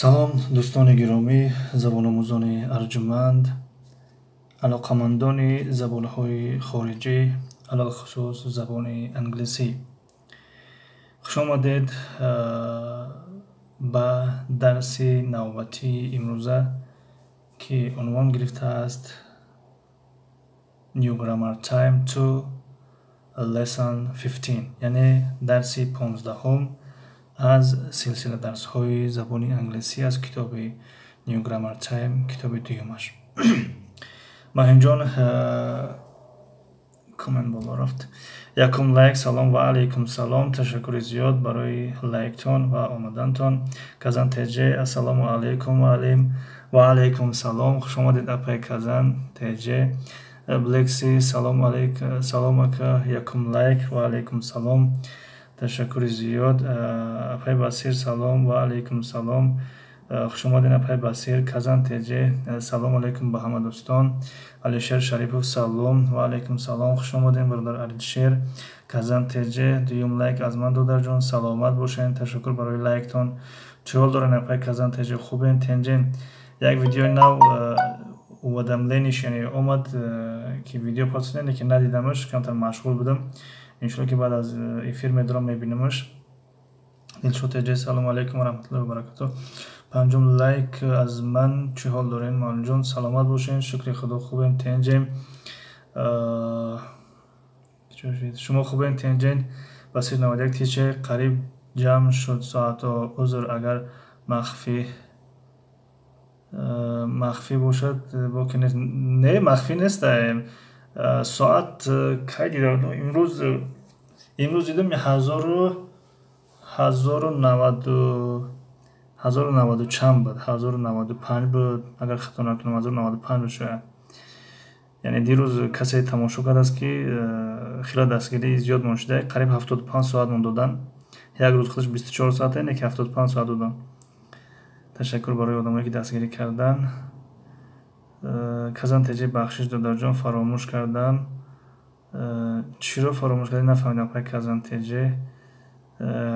салом дӯстони гиромӣ, забономӯзони арҷуманд, алоқамандони забонҳои хориҷӣ, алалхусус забони англисӣ. Хушомадед ба дарси навбатии имрӯза, ки унвон гирифтааст New Grammar Time 2 Lesson 15, яъне дарси 15 аз силсила дарсҳои забони англисӣ аз китоби New Grammar Time, китоби дуюмаш. Маҳинҷон комент боло рафт. Якум лайк. Салом ва алайкум салом. Ташаккури зиёд барои лайктон ва омадантон. Казан теҷе ассалому алайкум ва алайкум салом. Хушомадед апай Казан теҷе. Блекси салом ака. Якум лайк ва алайкум салом. Ташаккури зиёд. Апай Басир салом ва алайкум салом. Хушомадед апай Басир. Казан теҷе салому алайкум ба ҳама дӯстон. Алишер Шарипов салом ва алайкум салом. Хушомадед бародар Алишер. Казан теҷе дуюм лайк аз ман додарҷон. Саломат бошед. Ташаккур барои лайктон. Чӣ ҳол дорен апай Казан теҷе? Хубен? Тенҷен? Як видеои нав уведомлениш яъне омад ки видео посине ки надидамаш, камтар машғул будам. Иншалло ки баъд аз эфир медорам мебинамаш. Дилшод теҷе салому алайкум ва раҳматуллоҳи ва баракатуҳ. Панҷум лайк аз ман. Чӣ ҳол дорен муаллимҷон? Саломат бошед. Шукри худо. Хубем? Тенҷем? Шумо хубен? Тенҷен? Басир 91 тиче қариб ҷамъ шуд соато. Узр агар махфӣ бошад боки нест. Не, махфӣ нест. Соат кай дидам? Имрӯз дидам 1090 чанд буд, 1095 буд, агар хато накунам 1095 буд шояд. Яъне дирӯз касе тамошо кардааст ки хеле дастгирии зиёд моншуда, қариб 75 соат мон додан. Як рӯз худаш 24 соат, не ки 75 соат додан. Ташаккур барои одамое ки дастгирӣ кардан. Казан теҷе бахшиш додарҷон. Фаромӯш кардам. Чиро фаромӯш кардӣ? Нафаҳмидам апай Казан теҷе.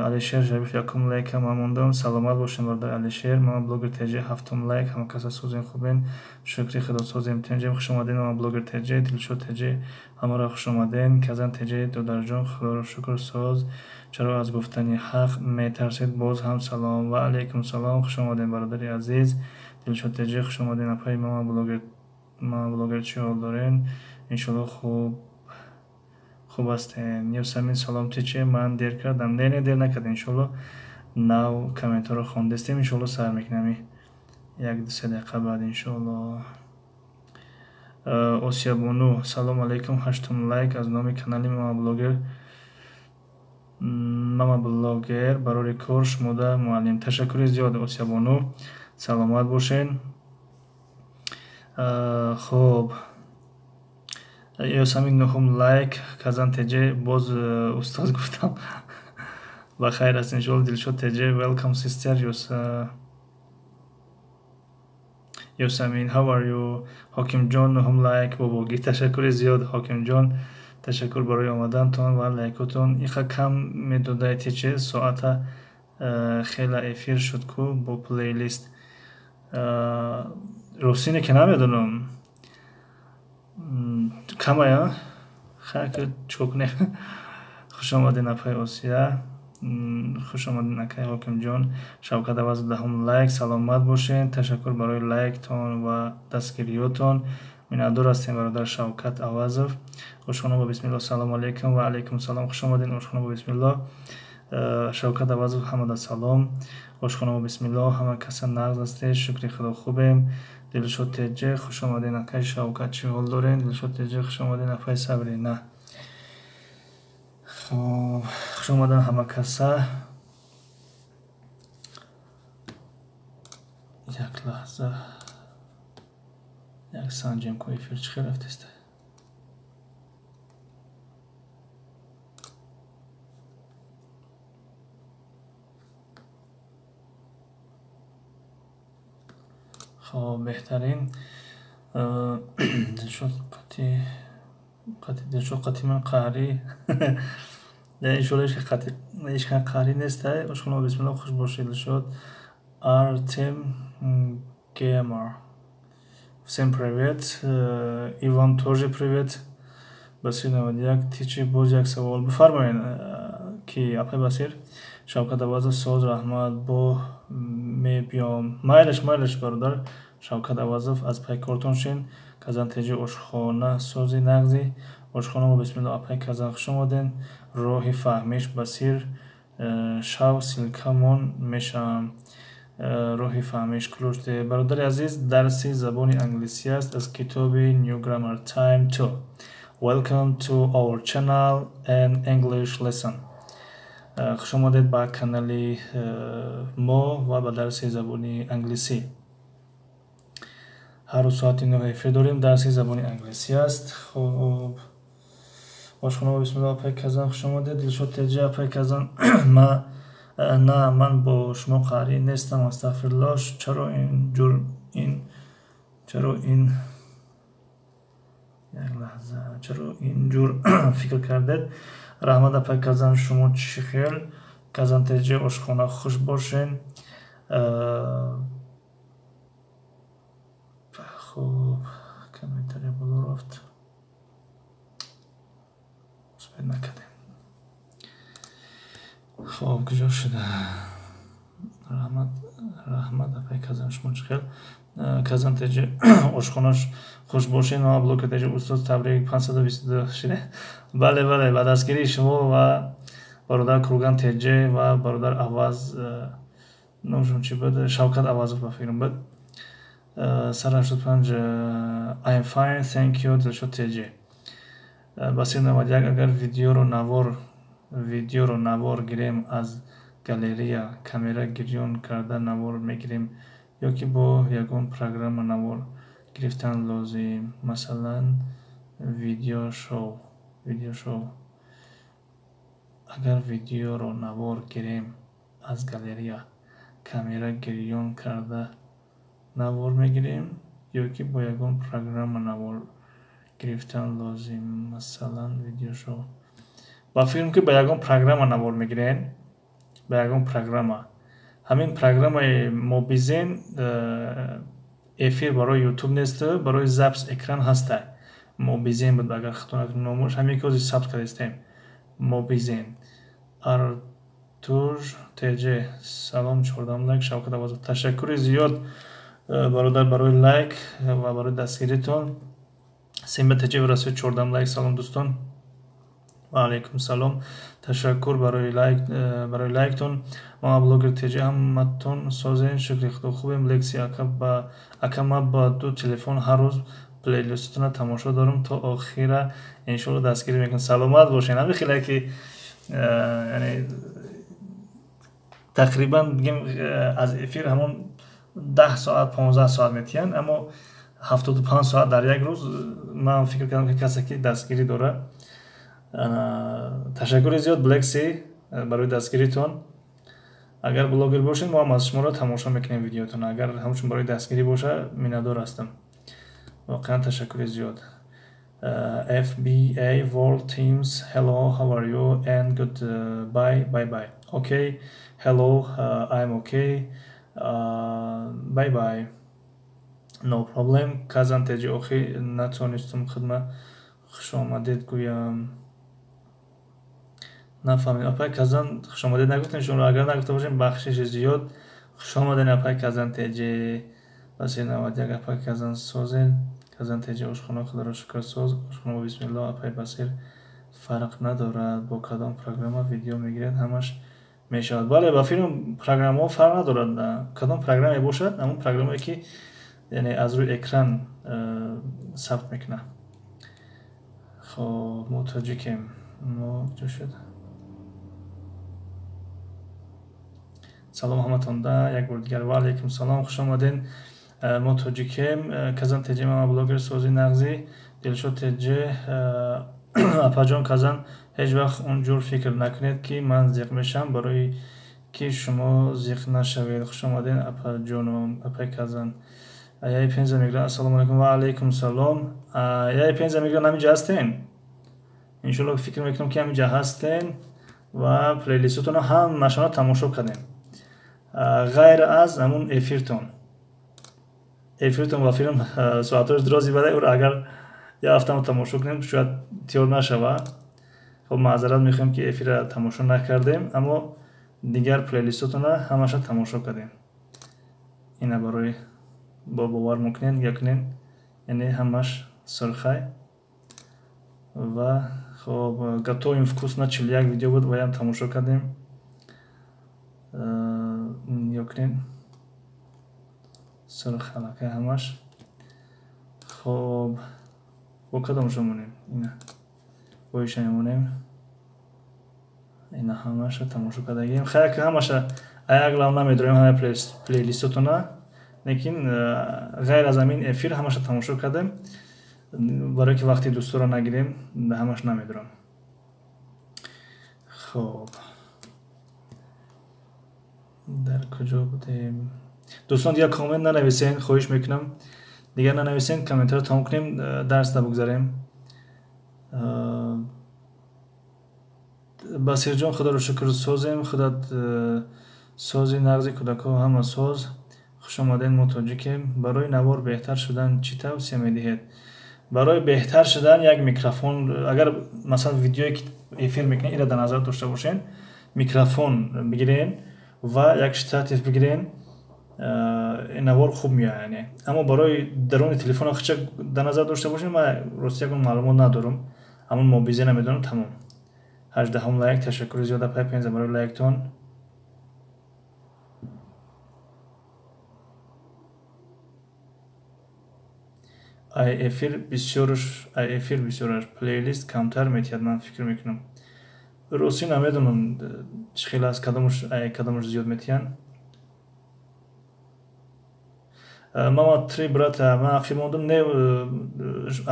Алишер Шарипов якум лайка ман мондам. Саломат бошед бародар Алишер. Мама блогер теҷе ҳафтум лайк. Ҳама каса созем хубен? Шукри худо созем. Тенҷем? Хушомадед мама блогер теҷе. Дилшод теҷе. Ҳамаро хушомадед. Казан теҷе додарҷон. Худоро шукр соз. Чаро аз гуфтани ҳақ метарсед? Боз ҳам салом ва алайкум салом. Хушомадед бародари азиз. Дилшод теҷе. Хушомадед апай мама блогер. Чӣ ҳол дорен? Иншалло хуб ҳастем. Юсамин салом тиче. Ман дер кардам? Не дер накардем. Иншалло нав комментҳоро хондастем. Иншалло сар мекунам 1-2 дақиқа баъд иншалло. Осиябону салому алайкум. 8 лайк аз номи канали мама блогер барори кор шумода муаллим. Ташаккури зиёд Осиябону. Саломат бошед. Хуб. Ёсамин 9 лайк. Казан теҷе боз устоз гуфтам. Ба хайр аст иншалло. Дилшод теҷе. Welcome sister Ёсамин. How are you? Ҳокимҷон 9 лайк. Бобогӣ. Ташаккури зиёд ҳокимҷон. Ташаккур барои омадантон ва лайкотон. Иқа кам медодай тиче? Соата хела эфир шуд ку бо плейлист. Ростине ки намедонам. Камая? Хайка чокне. Хушомадед апай Осия. Хушомадед акай ҳокимҷон. Шавкат Авазов 10 лайк. Саломат бошед. Ташаккур барои лайктон ва дастгириётон. Миннатдор ҳастем бародар Шавкат Авазов. Ошхона ба бисмиллоҳ. Салому алайкум ва алайкум салом. Хушомадед ошхона ба бисмиллоҳ. Шавкат Авазов ҳамада салом. Ошхона ба бисмиллоҳ. Ҳама каса нағз ҳастед? Шукри худо хубем? Дилшод теҷе. Хушомадед акай Шавкат. Чӣ ҳол дорен? Дилшод теҷе. Хушомадед апай Сабрина. Хуб. Хушомадед ҳама каса. Як лаҳза. Як санҷем ку эфир чӣ хел рафтест? خب بهترین دلشد قطعی من قهری نه اینشالله هیچ قهری نیست. اشخانا بسم الله خوش باشید. دلشد Артем Геймер. Всем привет. И вам тоже привет. Басир Навадяк, тичи боз як савол бифармоин ки апай Басир Шавкат Авазов соз раҳмат бо мебиём майлаш бародар Шавкат Авазов аз пай кортон шин казан теҷи ошхона сози нағзи ошхонамо бисмилло апай казан хуш омаден роҳи фаҳмиш Басир шав силкамон мешавам роҳи фаҳмиш клуште бародари азиз дарси забони англисӣ аст аз китоби New Grammar Time 2. Welcome to our channel and English lesson. خوش آمدید با کانال ما و با درس زبان انگلیسی. هر روز ساعت 9 افیر داریم درس زبان انگلیسی است. خب آشنا بسم الله پای کازان خوش آمدید. دلشاد تجا پای کازان ما نه من با شما قاری نیستم استغفرالله. چرا اینجور فکر کردید؟ رحمت اپای کازان شما چی خیل کازان تجه اشخانه خوش باشین. خوب کمیتری بلو رفت سپید نکدیم. خوب کجا شده؟ رحمت اپای کازان شما چی خیل کازان تجه اشخانهش خوش باشین و بلوک تجه استاد تبریک 522 شده. بله بعد از گیری شما و برادر کروگان تجه و برادر عوض نوشون چی بود شوکت عوض با فکرم بود سر 85 I'm fine thank you دلشاد تجه بسیر نماد یک اگر ویدیو رو نوار گیریم از گالریا کامera گیریون کرده نوار میگیریم یا که با یکون پروگرام نوار گرفتن لازم مثلا ویدیو شو اگر ویدیو رو نوار گیریم از گالریا کامera گیریون کرده نوار میگیریم یا که با یکون پروگرام نوار گرفتن لازم مثلا ویدیو شو با فیلم که با یکون پروگرام نوار میگیرین با یکون پروگرام همین پروگرام موبیزین افیر برای یوتیوب نیست برای ضبط اکران هسته موبیزین بود اگر خطونک ناموش همین که اوزی ثبت کردیم موبیزین ارتور تجه سلام چوردم لایک شوکت عوض تشکر زیاد برادر برای لایک و برای دستگیریتون سیم تجه برسید چوردم لایک سلام دوستان و علیکم سلام تشکر برای لایکتون ما بلوگر تجه همتون سازین شکر خدا خوبیم لکسی اکا با دو تلفن هر روز پلیلیستتون تماشا دارم تا آخر انشالله دستگیری میکنم سلامت باشین همین خیلی که یعنی تقریبا بگیم از افیر همون 10 ساعت 15 ساعت میتین اما 75 ساعت در یک روز من فکر کردم که کسی که دستگیری داره تشکر زیاد بلکسی برای دستگیریتون اگر بلاگر باشین ما هم از شما را تماشا میکنیم ویدیوتون اگر همچون برای دستگیری باشه مینادار هستم واقعا تشکر زیاد FBA World Teams hello how are you and bye okay hello I'm okay bye no problem کازان تجی اوخی نتونستم خدمت خوش آمدید گویم نفهمید اپای کازان خوش آمدید نگفتیم شما اگر نگفته باشیم بخشش زیاد خوش آمدین اپای کازان تجی بس این نماد یک اپای کازان سازین کازان تجی اشخانه خدا را شکر ساز اشخانه بسم الله اپای بسیر فرق ندارد با کدام پروگرام ویدیو میگیرید همش میشود بله با فیلم پروگرام ها فرق ندارد کدام پروگرامی باشد همون پروگرامی که یعنی از روی اکران ثبت میکنه خب متوجه شد سلام همتون یک بار دیگر و علیکم سلام خوش آمدین متوجه کازان تجه ما بلاگر سازی نغزی دلشاد تجه اپا جان کازان هیچ وقت اونجور فکر نکنید که من زیق میشم برای که شما زیق نشوید خوش آمدین اپا جانم اپا کازان یای 5 میگران السلام علیکم و علیکم سلام یای 5 میگران همینجا هستین انشالله فکر میکنم که همینجا هستین و پلیلیستتون هم مشانات تماشا کردین غیر از همون ефиртон ва филм соатҳои дрози баъд ӯро агар як ҳафтаам тамошо кунем шояд тиёр нашава. хоб маъзарат мехоҳем ки эфирро тамошо накардем, аммо дигар плейлистотона ҳамаша тамошо кардем. ина барои бобовар мекунем якунем, яъне ҳамаш сурхай. ва хоб готовим вкусно 41 видео буд, ваям тамошо кардем. якунем сурх аллакай ҳамаш. хоб бо кадомшо монем? ина бо иша мемонем. ина ҳамаша тамошо кардагем. хай ки ҳамаша аяглав намедорем ҳамаи плейлистотона, лекин ғайр аз ҳамин эфир ҳамаша тамошо кардем, барое ки вақти дӯсторо нагирем, ҳамаш намедорам. хоб дар куҷо будем? дӯстон дигар коммент нанависен, хоҳиш мекунам дигар нанависен, комментаро тамом кунем, дарсда бугзарем. басирҷон худоро шукр созем, худат сози нағзи кӯдакҳо ҳама соз. хушомадед, мо тоҷикем. барои навор беҳтар шудан чӣ тавсия медиҳед? барои беҳтар шудан як микрофон, агар масалан видеое ки эфир мекунед иро дар назар дошта бошен, микрофон бигирен ва як штатив бигирен, навор хуб меояд. Аммо барои даруни телефона хача дар назар дошта бошен, ман рости ягон маълумот надорам, ҳамон мобизе намедонам. тамом. 18 лайк, ташаккури зиёда пайпенза барои лайктон. ай эфир бисёраш плейлист камтар метиҳад, ман фикр мекунам. рости намедонам чӣ хел аст, кадомаш зиёд метиҳанд. мама 3 брата, ман ақиб мондам, не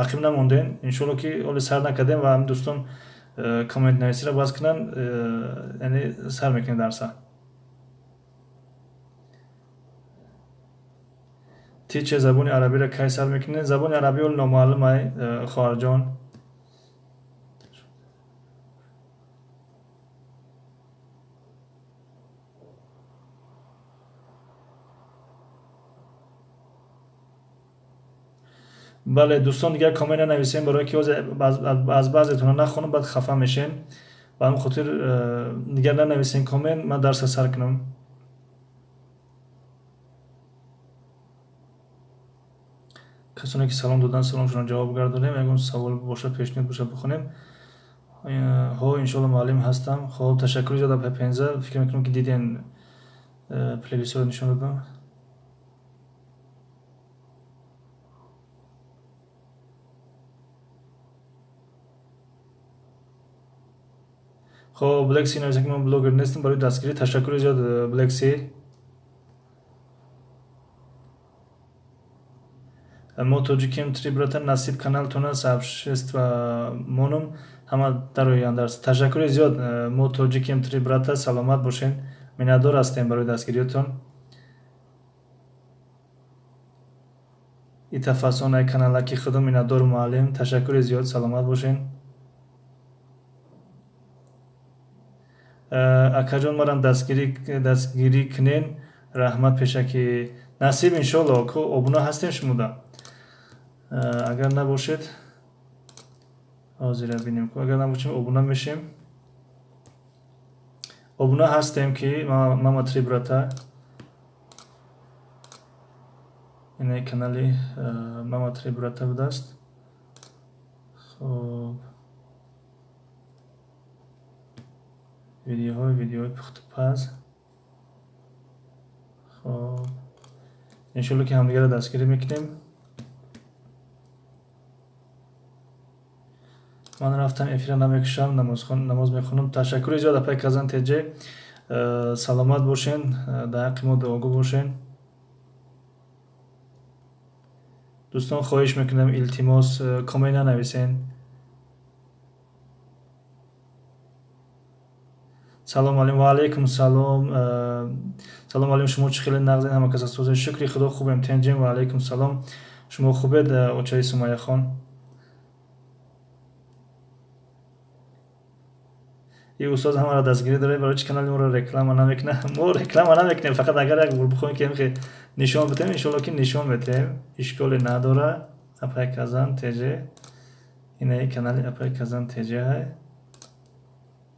ақиб намондем. иншоалло ки оли сар накардем ва ҳам дӯстон коммент нависиро баъз кунанд, яъне сар мекунем дарса. ти че забони арабиро кай сар мекунед? забони арабӣ оли номаълум ай хоҳарҷон. бале дӯстон дигар коммент нанависем, барое ки аз баъзетона нахонам, баъд хафа мешем. ба ҳамин хотир дигар нанависен коммент, ман дарса сар кунам. касоне ки салом додан саломшонро ҷавоб гардонем. ягон савол боша, пешниҳод боша бихонем. ҳо иншоалло муаллим ҳастам. хоб ташаккури зиёда пайпенза. фикр мекунам ки диден плейлистро нишон додам. хоб блекси нависа ки ман блогер нестам, барои дастгирӣ ташаккури зиёд блекси. мо тоҷикем 3 брата, насиб каналтона сообщества монум ҳама дарояндарс. ташаккури зиёд. мо тоҷикем 3 брата, саломат бошен. миннатдор ҳастем барои дастгириётон. итафасонай каналаки худо, миннатдор муаллим. ташаккури зиёд, саломат бошен. акаҷон марам дастгирӣ кунен, раҳмат пешаки насиб. иншоалло ку обуна ҳастем шумода. агар набошед ҳозира бинем, агар набошем обуна мешем. обуна ҳастем ки мама 3 брата. ина канали мама 3 брата будааст. хоб видеоҳои пухтупаз. хоб иншоалло ки ҳамдигарро дастгирӣ мекунем. ман рафтам эфира намекушам, намоз мехонам. ташаккури зиёд апай казан теҷе. саломат бошен, дар ҳаққи мо дуогӯ бошен. дӯстон хоҳиш мекунам, илтимос коммент нанависен. салом алейкум. ва алейкум салом. салом алейкум. шумо чӣ хеле нағзен, ҳама кас астозен? шукри худо хубем, тенҷем. ва алейкум салом. шумо хубед очаи сумайяхон? این استاد همه را دستگیری داره برای چی کانال ما رو رکلام نمیکنه ما رکلام نمیکنیم فقط اگر یک بار بخوایم که میخوای نشون بدیم ان شاءالله که نشون بدیم اشکال نداره اپای کازان تج اینه کانال اپای کازان تج های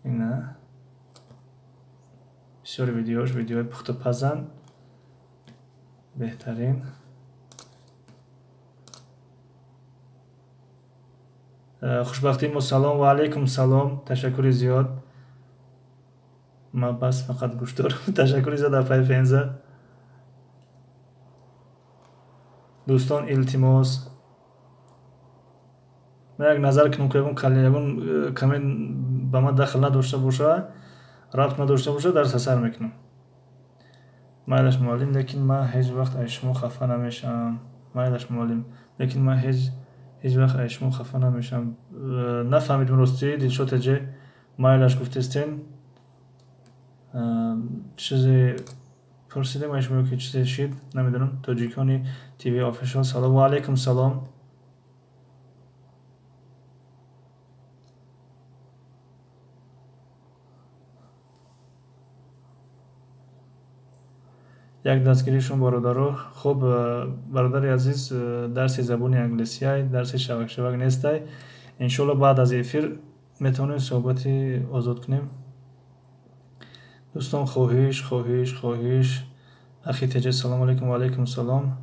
اینه بسیار ویدیو پخت و پزن بهترین خوشبختی ما سلام و علیکم سلام تشکر زیاد ما بس فقط گوش دارم تشکر زیاد اپای فنزه دوستان التماس من یک نظر کنم که اون کامنت با ما داخل نداشته باشه رابط نداشته باشه درس سر میکنم مایلش معلم لیکن ما هیچ وقت از شما خفه نمیشم مایلش معلم لیکن ما هیچ وقت از شما خفه نمیشم نفهمیدم راستی دلشاد تجه مایلش گفتستین چیزی پرسیدم از شما که چیزی شید نمیدونم تاجیکانی تیوی آفیشال سلام و علیکم سلام یک دستگیریشون برادرو خوب برادر عزیز درس زبان انگلیسی های درس شوک نیست های انشالله بعد از افیر میتونیم صحبتی آزاد کنیم دوستان خواهش اخی تجه سلام علیکم و علیکم سلام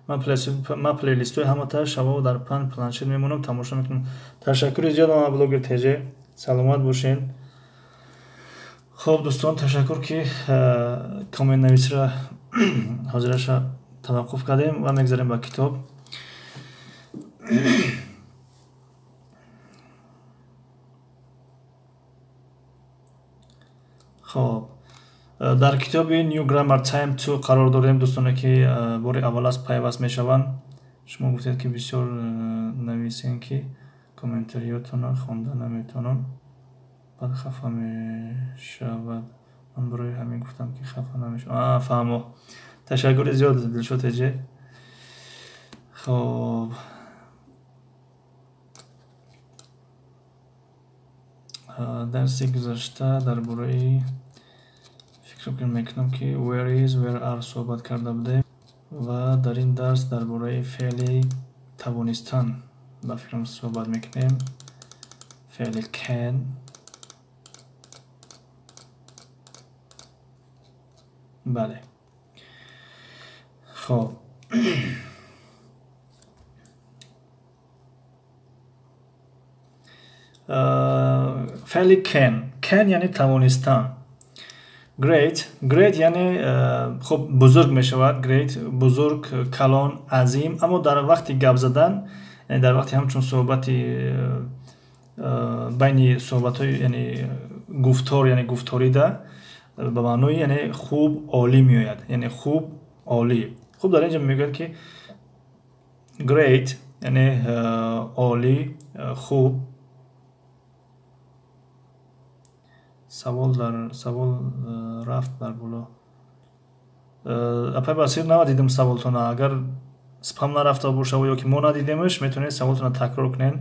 من پلیلیست های همه تا شبا در پلانشت میمونم تماشا میکنم تشکر زیاد ما بلوگر تجه سلامت باشین خب دوستان تشکر که کامنت نویسی را حاضرش توقف کردیم و میگذاریم با کتاب خب در کتاب نیو گرامر تایم 2 قرار داریم دوستان که بار اول از پیوست میشوند شما گفتید که بسیار نویسین که کامنتاریاتون خوانده نمیتونن بعد خفه میشود من برای همین گفتم که خفه نمیشم فهمو تشکر زیاد دلشاد تجه خب درسی گذشته در برای فکر میکنم که where are صحبت کرده بودیم و در این درس در برای فعل توانستن با فکرم صحبت میکنیم فعل can بله خب فعل can یعنی توانستن great یعنی خب بزرگ می شود great بزرگ کلان عظیم اما در وقتی گپ زدن یعنی در وقتی همچون صحبتی بین صحبت های یعنی گفتار یعنی گفتاری ده به معنی یعنی خوب عالی می آید یعنی خوب عالی خوب در اینجا میگه که great یعنی عالی خوب سوال رفت در بالا اپای بسیر نمیدیدم سوالتون اگر سپام نرفته باشه و یا که ما ندیدیمش میتونید سوالتون تکرار کنین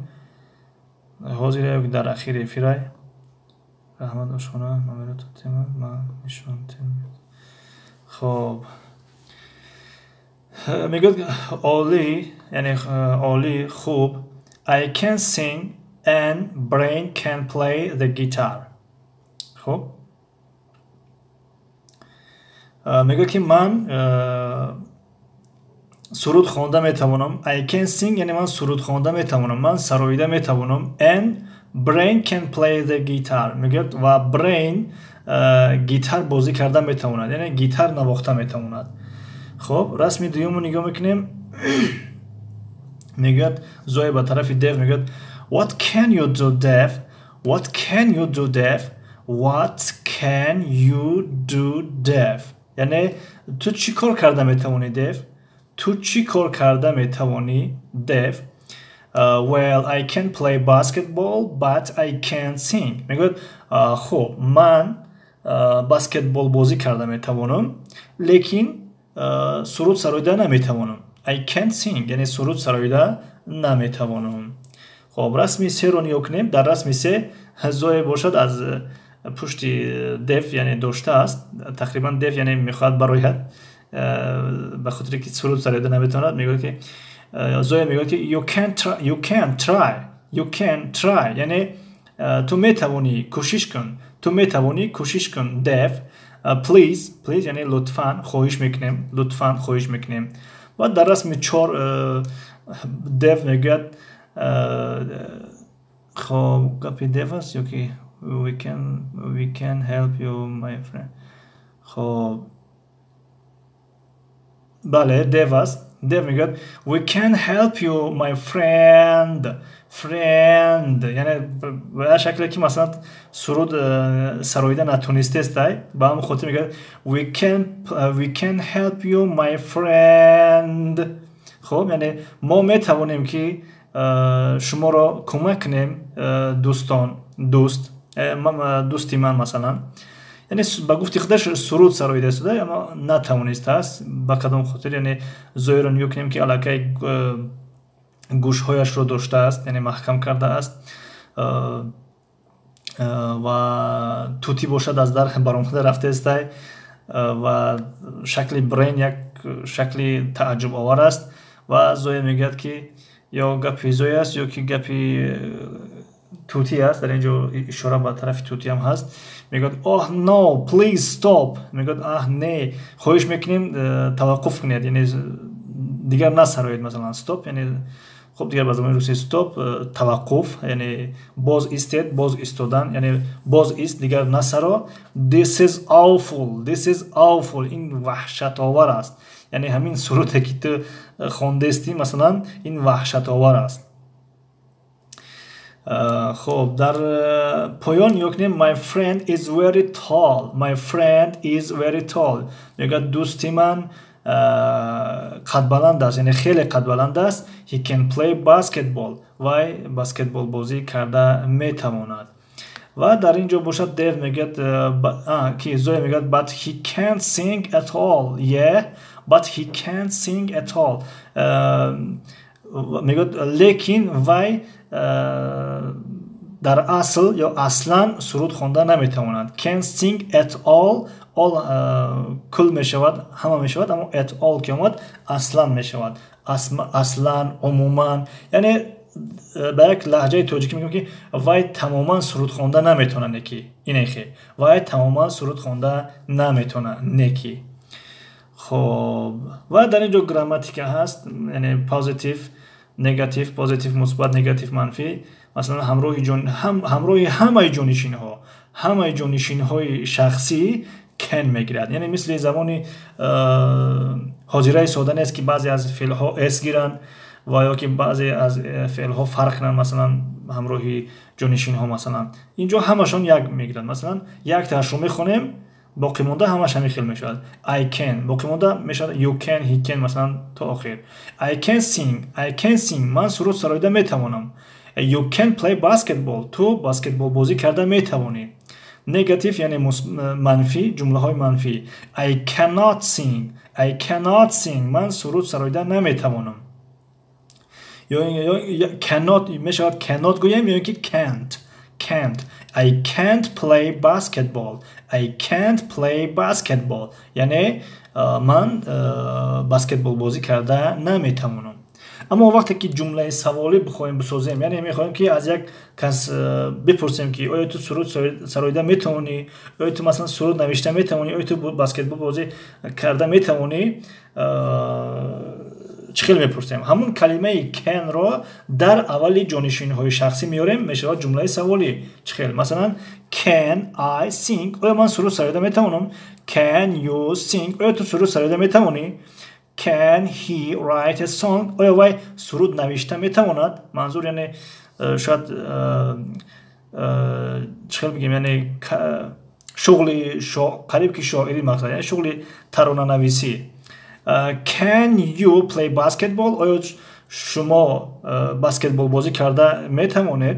حاضر در اخیر افیرای رحمت آشخانه ممیرات تیم ما نشان تیم خب میگه عالی یعنی عالی خوب I can sing and Brain can play the guitar خب میگه که من سرود خوانده میتوانم I can sing یعنی من سرود خوانده میتوانم من سراییده میتوانم and Brain can play the guitar میگه و Brain گیتار بازی کرده میتواند یعنی گیتار نواخته میتواند خب رسمی دویمو نگاه میکنیم میگه زوی به طرف دیو میگه What can you do Dev What can you do Dev What can you do Dev یعنی تو چی کار کرده میتوانی دیو تو چی کار کرده میتوانی دیو Well I can play basketball but I can't sing میگه خب من баскетбол бозӣ карда метавонам, лекин суруд сароида наметавонам. I can't sing, яъне суруд сароида наметавонам. خب رسم سه رو نگاه کنیم. در رسم سه زوی باشد از پشت دف یعنی داشته است. تقریبا دف یعنی میخواد براید به خاطر که سرود سراده نمیتواند. میگه که زوی میگه که you can try یعنی تو میتوانی کوشش کن، تو میتوانی کوشش کن. دف please یعنی لطفاً خواهش میکنیم، لطفاً خواهش میکنیم. و در رسم چهار دف میگه خب گپی دف است یا که we can help you my friend. خب بله دف است. دف میگه we can help you my friend. یعنی به شکلی که مثلا سرود سرایده نتونسته است با هم خاطر میگه we can help you my friend. خب یعنی ما میتوانیم که شما را کمک کنیم دوستی من مثلا. یعنی با گفتی خودش سرود سرایده است اما نتوانسته است. با کدام خاطر یعنی زوی را نگاه کنیم که علاقه گوشهایش رو داشته است، یعنی محکم کرده است و توتی باشد از در برآمده رفته است و شکل برین یک شکلی تعجب آور است. و زوی میگه که یا گپی زوی است یا که گپی توتی است. در اینجا اشاره به طرف توتی هم هست. میگه oh no please stop. میگه نه خواهش میکنیم توقف کنید، یعنی دیگر نسرایید. مثلا stop یعنی خب دیگر به زبان روسی stop توقف یعنی باز ایستید، باز ایستادن یعنی باز ایست دیگر نسرا. this is awful این وحشت آور است. یعنی همین سرودی که تو خوانده استی مثلا این وحشت آور است. خب در پایان یک نیم my friend is very tall. میگه دوستی من قد بلند است، یعنی خیلی قد بلند است. he can play basketball وای بسکتبال بازی کرده میتواند. و در اینجا باشد دیو میگه که زوی میگه but he can't sing at all. میگه لیکن وای در اصل یا اصلا سرود خوانده نمیتواند. can't sing at all کل میشود، همه میشود، اما at all که اومد اصلا میشود. اصلا عموما یعنی به یک لهجه تاجیکی میگم که وای تماما سرود خوانده نمیتونه نکی. اینه که وای تماما سرود خوانده نمیتونه نکی. خب و در اینجا گراماتیک هست، یعنی پوزیتیو نگاتیو، پوزیتیو مثبت، نگاتیو منفی. مثلا همراه همه جانشین های شخصی کن میگیرد. یعنی مثل زمانی حاضره ساده نیست که بعضی از فعل ها اس گیرن و یا که بعضی از فعل ها فرق کنن. مثلا همراه جانشین ها مثلا اینجا همشون یک میگیرن. مثلا یک تاش رو میخونیم باقی مونده همش همین خیل میشود. I can باقی مونده میشود you can he can مثلا تا آخر. I can sing من سرود سرایده میتوانم. You can play basketball تو بسکتبال بازی کرده میتوانی. نگاتیو یعنی منفی، جمله های منفی. I cannot sing من سرود سرایده نمیتوانم. یا cannot میشود cannot گویم یا که can't. I can't play basketball یعنی من بسکتبال بازی کرده نمیتوانم. اما وقتی که جمله سوالی بخوایم بسازیم، یعنی میخوایم که از یک کس بپرسیم که آیا تو سرود سرایده میتوانی، آیا تو مثلا سرود نوشته میتوانی، آیا تو بسکتبال بازی کرده میتوانی، چخیل میپرسیم. همون کلمه can را در اول جانشین های شخصی میاریم، میشه جمله سوالی. چخیل مثلا can I sing آیا من سرود سرایده میتوانم. can you sing آیا تو سرود سرایده میتوانی. can he write a song آیا وای سرود نوشته میتواند. منظور یعنی شاید چخیل بگیم یعنی شغلی قریب که شاعری مقصد، یعنی شغلی ترانه نویسی. can you play basketball آیا شما بسکتبال بازی کرده میتوانید.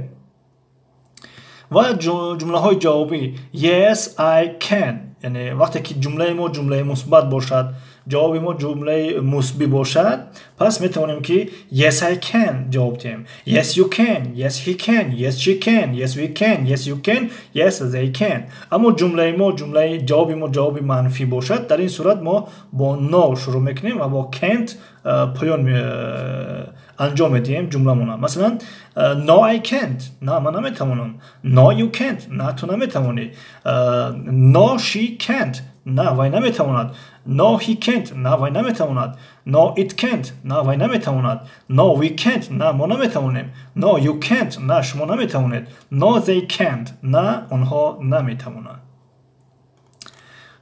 و جمله های جوابی yes I can، یعنی وقتی که جمله ما جمله مثبت باشد، جواب ما جمله مثبت باشد، پس میتونیم که yes I can جواب دهیم. yes you can، yes he can، yes she can، yes we can، yes you can، yes they can. اما جمله ما جمله جواب ما جواب منفی باشد، در این صورت ما با no شروع میکنیم و با can't پایان انجام میدیم جمله مون. مثلا no I can't، نه من نمیتونم. no you can't، نه تو نمیتونی. no she can't، نه وای نمیتواند. no he can't، نه وای نمیتواند. no it can't، نه وای نمیتواند. no we can't، نه ما نمیتوانیم. no you can't، نه شما نمیتوانید. no they can't، نه آنها نمیتوانند.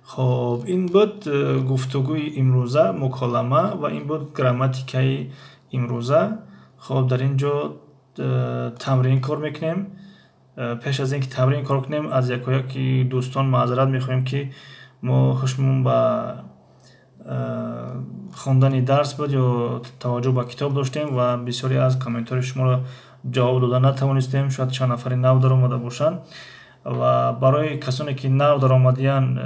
خب این بود گفتگوی امروزه، مکالمه، و این بود گراماتیکای امروزه. خب در اینجا تمرین کار میکنیم. پیش از اینکه تمرین کار کنیم از یکی دوستان معذرت میخوایم که ما خوشمون به خواندن درس بود یا توجه به کتاب داشتیم و بسیاری از کامنت‌های شما را جواب دادن نتوانستیم. شاید چند نفری نو در آمده باشند و برای کسانی که نو در آمدین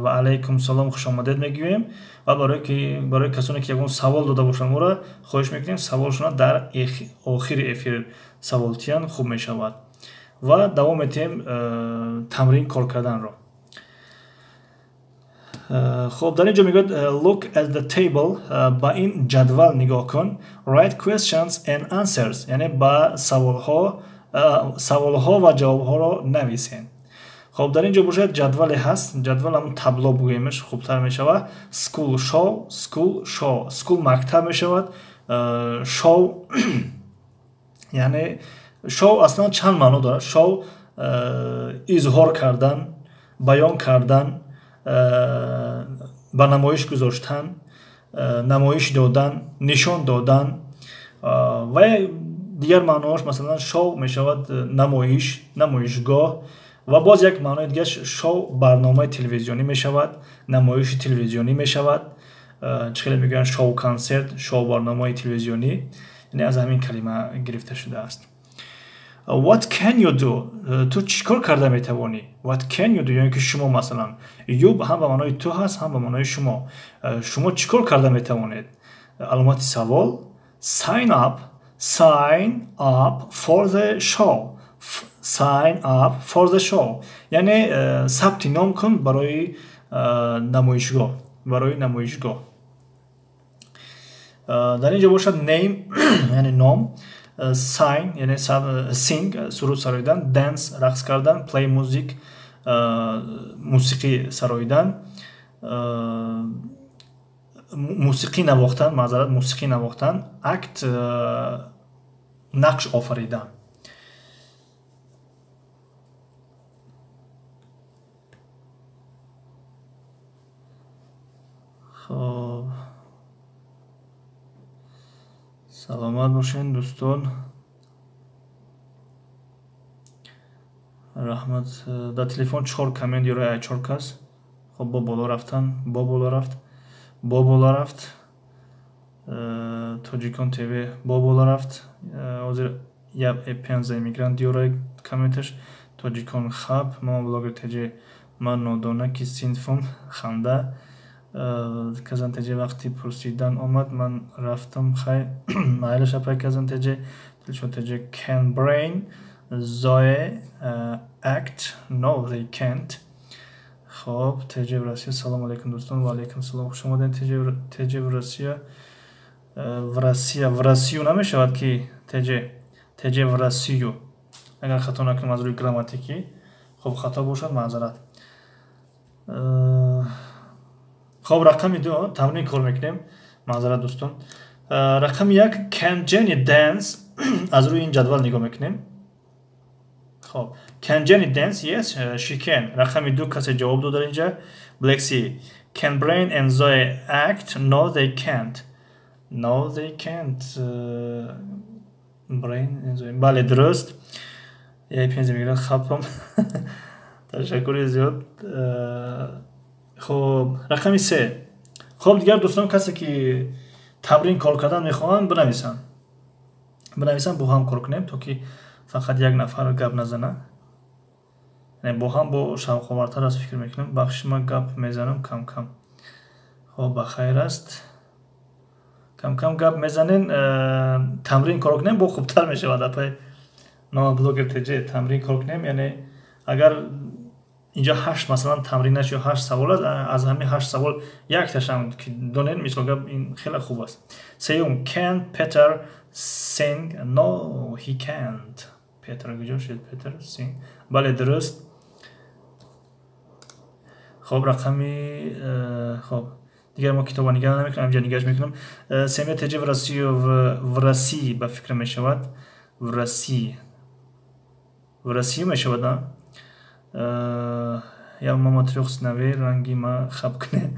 و علیکم سلام خوش آمدید میگوییم و برای کسانی که یگان سوال داده باشند ما را خواهش میکنیم سوالشون در آخر افیر سوال تیان خوب میشود و دوام میتیم تمرین کار کردن را. خب در اینجا میگوید look at the table، با این جدول نگاه کن. write questions and answers، یعنی با سوالها و جوابها را نویسین. خب در اینجا باشد جدول هست، جدول همون تابلو بگویمش خوبتر میشود. school show، school مکتب میشود. show یعنی show اصلا چند معنی داره. show اظهار کردن، بیان کردن، به نمایش گذاشتن، نمایش دادن، نشان دادن و دیگر معناش مثلا شو می شود نمایش، نمایشگاه و باز یک معنای دیگه شو برنامه تلویزیونی می شود، نمایش تلویزیونی می شود. چخیلی میگن شو کنسرت، شو برنامه تلویزیونی، یعنی از همین کلمه گرفته شده است. What can you do؟ تو چیکار کرده میتوانی؟ What can you do یعنی که شما مثلا you هم به معنای تو هست هم به معنای شما. شما چیکار کرده میتوانید؟ علامت سوال. sign up for the show، sign up for the show یعنی ثبت نام کن برای نمایشگاه، برای نمایشگاه. در اینجا باشد name یعنی نام، sign یعنی sing سرود سراییدن، dance رقص کردن، play موزیک موسیقی سراییدن، موسیقی نواختن، معذرت موسیقی نواختن، act نقش آفریدن. خب سلامت باشین دوستان. رحمت در تلفن 4 کامنت یورای 4 کس. خب با بالا رفتن، با بالا رفت توجیکان تیوی با بالا رفت. حاضر یا 15 میگرانت یورای کامنتش توجیکان خب ما بلاگر تجی من نودانه که سینفم خنده کزن تجی وقتی پرسیدن آمد من رفتم خیلی مایلش اپای کزن تجی تلشون تجی can brain زای act no they can't. خب تجی ورسیه سلام علیکم دوستان و علیکم سلام خوش آمدین. تجی ورسیو نمیشود که تجی ورسیو اگر خطا نکنم از روی گراماتیکی. خب خطا باشد معذرت. خب رقم 2 تمرین کار میکنیم معذرت دوستان. رقم 1 can Jenny dance از روی این جدول نگاه میکنیم. خب can Jenny dance yes she can. رقم 2 کسی جواب داده اینجا Blexy can Brain and Zoe act no they can't. No they can't. Brain and Zoe بله درست. یه 5 میگیرد خبم تشکر زیاد. خب رقم 3. خب دیگر دوستان کسی که تمرین کار کردن میخوان بنویسن با هم کار کنیم تا که فقط یک نفر گپ نزنه. یعنی با هم با شوق‌آورتر است فکر میکنم. بخش ما گپ میزنم کم کم. خب بخیر است. کم کم گپ میزنین، تمرین کار کنیم با خوبتر میشه. و پای نام بلوگر تجه تمرین کار کنیم. یعنی اگر اینجا 8 مثلا تمرینش یا 8 سوال است، از همین 8 سوال یک تاشم که دونین مثلا گپ این خیلی خوب است. سیوم can Peter sing? No he can't. Peter کجا شد؟ Peter sing. بله درست. خب رقمی خب دیگر ما کتاب نگاه نمیکنم، اینجا نگاهش میکنم. سمیه تجه ورسی و ورسی به فکر میشود. ورسی میشود نه؟ یا ما تریخ نوی رنگی ما خب کنه.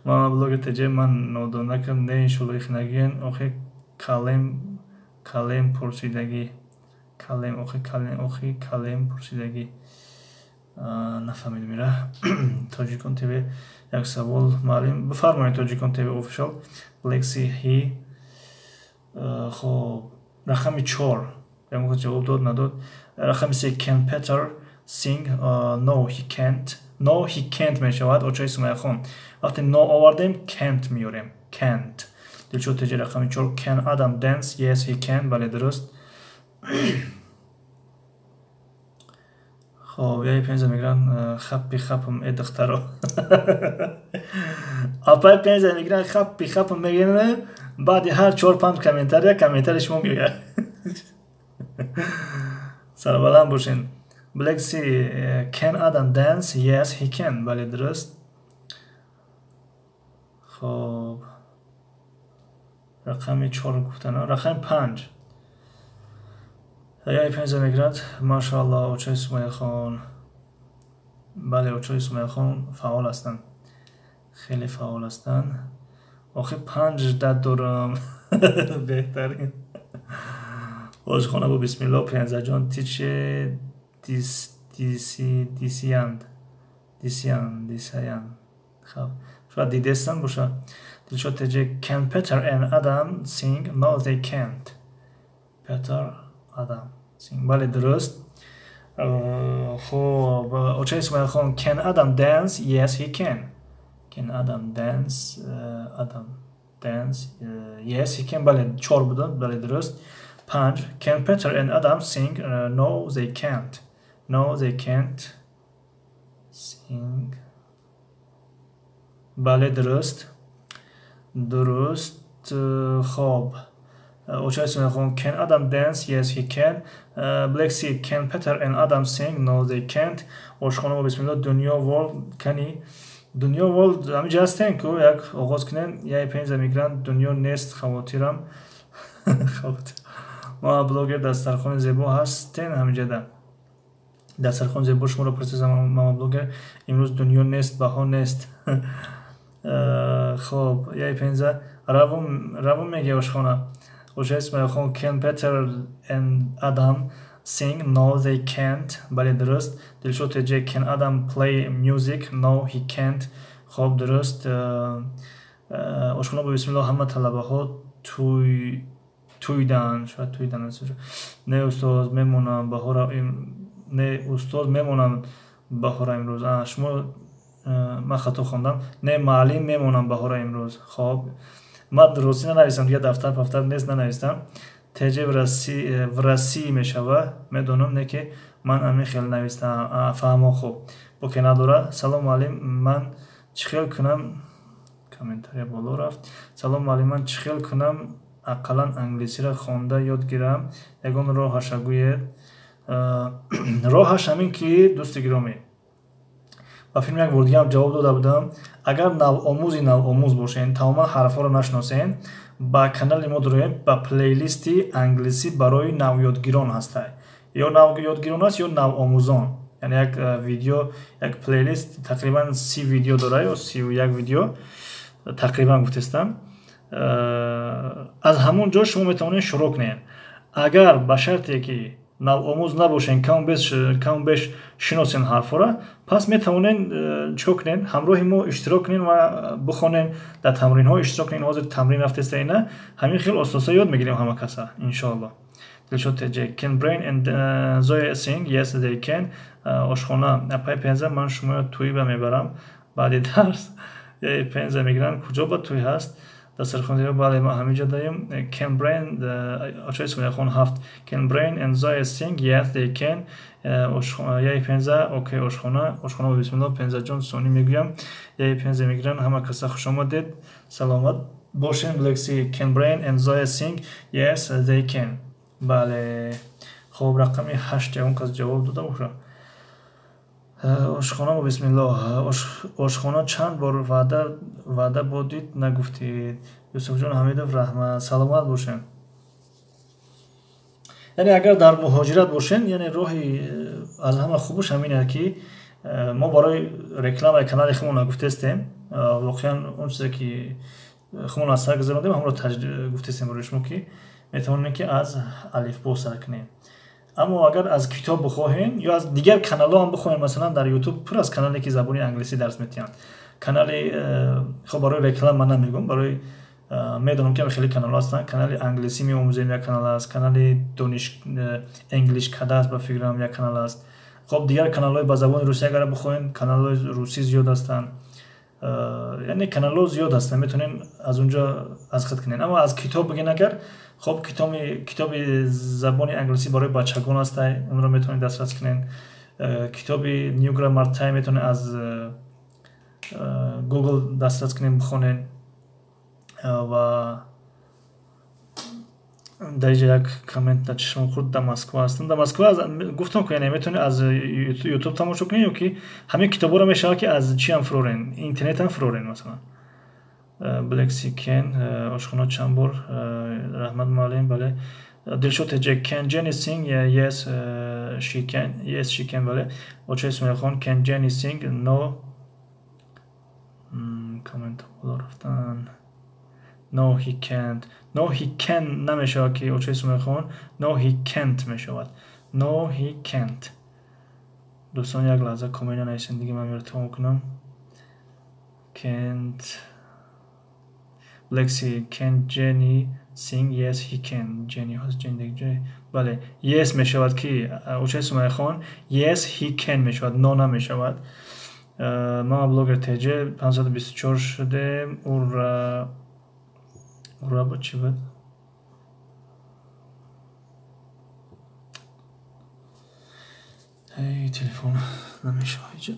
ما بلوگ تجه من نودانه کم نه شلوخ نگین. آخه کلم پرسیدگی. کلم پرسیدگی. نفهمیدم میره. تاجیکان تیوی یک سوال معلوم بفرمایید. تاجیکان تیوی اوفیشال بلکسی هی. خب رقمی 4 یا موقع جواب داد نداد. رقمی 3 can Peter sing? No he can't میشود. اوچای سومه خون وقتی no آوردیم can't میاریم. can't. دلشو تجه رقمی 4 can Adam dance? Yes he can. بله درست. خب یه پنجه میگرن خپم ای دخترو. اپای پنجه میگرن خپم میگن. بعد هر 4-5 کامنتر شما میگه. سلام باشین. بلکسی can Adam dance? Yes he can. بله درست. خب رقمی 4 گفتن. رقم 5 یا پنجه میگرد. ماشاءالله اوچای سومه خون. بله اوچای سومه خون فعال هستن، خیلی فعال هستن. آخه 5 داد دارم. بهترین باش خونه با بسم الله. پنجه جان تیچه دیسیاند. خب شاید دیدستن باشه. دلشو تجه can Peter and Adam sing? No they can't. Peter Adam sing. بله درست. خب اوچای سومه خون can Adam dance? Yes he can. Can Adam dance? Yes he can. بله 4 بودن. بله درست. 5 can Peter and Adam sing? No they can't. Sing. بله درست. خب اوچای سومه خون can Adam dance? Yes he can. بلکسی can Peter and Adam sing? No they can't. اوشخانه با بسم الله. دنیا ورلد کنی. دنیا ورلد همینجا هستن که یک آغاز کنن. یه پنجه میگرن دنیا نیست خواتیرم. ما بلوگر دسترخوان زیبا هستن همینجا ده. دسترخوان زیبا شما رو پرسیدم. ما بلوگر امروز دنیا نیست بها نیست. خب یه پنجه روم میگه اوشخانه. اوچه اسم خون can Peter and Adam sing? No they can't. بله درست. دلشو تجه can Adam play music? No he can't. خب درست. اوشخانه با بسم الله همه طلبه ها تویدن. شاید تویدن نه استاد میمونم بهار امروز. شما من خطا خوندم. نه معلم میمونم بهار امروز. خب ما درستی ننویسم. یه دفتر نیست ننویسم. تجه ورسی میشوه. میدونم نه که من امی خیلی نویستم. فهمو خوب بوکه نداره. سلام معلم من چخیل کنم. کامنتاری بالا رفت. سلام معلم من چخیل کنم اقلا انگلیسی را خونده یاد گیرم. یگان راهش گوید. راهش همین که دوست گرامی با فیلم یک بار هم جواب داده بودم. اگر نوآموز باشین تمام حرفا رو نشناسین با کانال ما داریم با پلیلیستی انگلیسی برای نویادگیران هسته. یا نویادگیران است یا نوآموزان. یعنی یک ویدیو یک پلیلیست تقریبا 30 ویدیو داره یا 31 ویدیو تقریبا گفتم. از همون جا شما میتونید شروع کنین. اگر به شرطی که نوآموز نباشین کم بیش شناسین حرفا را پس میتونین چیکار کنین همراه ما اشتراک کنین و بخونین در تمرین ها اشتراک کنین. حاضر تمرین رفته است اینا همین خیلی اساسا یاد میگیریم همه کسا ان شاء الله. Dilshod Teje. Can Brain and Zoya sing? Yes, they can. Oshkhona. Apay penza man shumoyo tuyi ba mebaram. Ba'di dars. Ye penza migran kujo ba tuyi hast. Dastarkhonzeba bale ma hamija dayim. Can Brain ochay suyakhon haft. Can Brain and Zoya sing? Yes, they can. Ye penza okay oshkhona. Oshkhona bismillah penza jon soni miguyam. Ye penza migran hama kasa khush omaded. Salomat boshin. Blacksea. Can Brain and Zoya sing? Yes, they can. بله خب رقمی 8 اون کس جواب داده باشه آشخانه و بسم الله آشخانه چند بار وعده بودید نگفتید یوسف جان حمیدов رحمت سلامت باشین یعنی اگر در مهاجرت باشین یعنی راهی از همه خوبش همینه که ما برای رکلام کانال خودمون نگفته استیم واقعا اون چیزی که خودمون از سر گذروندیم همون رو گفته استیم برایش ما که میتونیم که از الفبا سر کنیم اما اگر از کتاب بخواهیم یا از دیگر کانال ها هم بخواهیم مثلا در یوتیوب پر از کانالی که زبان انگلیسی درس میتین کانال خب برای رکلام من نمیگم برای میدونم که خیلی کانال هستن کانال انگلیسی میآموزیم یک کانال است کانال دانش انگلیش کداس با فکرم یک کانال است خب دیگر کانال های با زبان روسی اگر بخواهیم کانال های روسی زیاد هستن یعنی کانال ها زیاد هستن میتونین از اونجا از خود کنین اما از کتاب بگین اگر خب کتاب زبان انگلیسی برای بچگان است اون رو میتونید دسترس کنین کتاب نیو گرامر تایم میتونید از گوگل دسترس کنین بخونین و در اینجا یک کامنت در چشم خود در مسکو هستن در مسکو گفتم که یعنی میتونید از یوتیوب تماشا کنین یا که همه کتابا رو میشه که از چی هم فرورین اینترنت هم فرورین مثلا Blacksea can آشخانه چند بار رحمت معلم بله دلشود تجه can Jenny sing yes she can بله اوچه اسم خان can Jenny sing no کامنت بالا رفتن no he can't no he can نمیشه که اوچه اسم خان no he can't میشود no he can't دوستان یک لحظه کامنت نایسین دیگه من میرتون کنم can't Blacksea can Jenny sing yes he can Jenny has Jenny دیگه بله yes میشود که اوچه اسم خان yes he can میشود no نمیشود ما بلاگر تیجه 524 شده اورا با چی بود ای تلفن نمیشه اینجا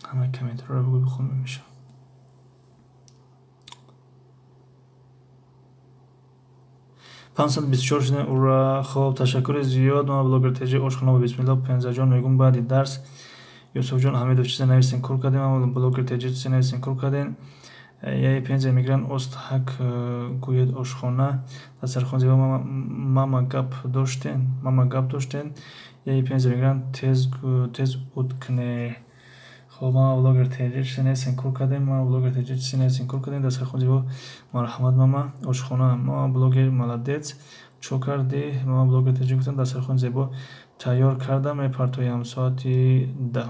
همه کامنت رو بگو بخون نمیشه 524 شده اورا خب تشکر زیاد ما بلاگر تیجه آشخانه و بسم الله 15 جان میگم بعد درس یوسف جان حمیدов چیز نویسین کور کردیم ما بلاگر تیجه چیز نویسین کور کردیم یه پنج میگرن است حق گوید آشخانه دسترخوان زیبا ماما گپ داشتن یه پنج میگرن تز کنه خب ما بلاگر تیجه چیز نویسین کور کردیم ما بلاگر تیجه چیز نویسین کور کردیم دسترخوان زیبا مرحمت ماما آشخانه ما بلاگر ملادت چو کردی ما بلاگر تیجه گفتن دسترخوان زیبا تیار کردم میپرتویم ساعتی 10:30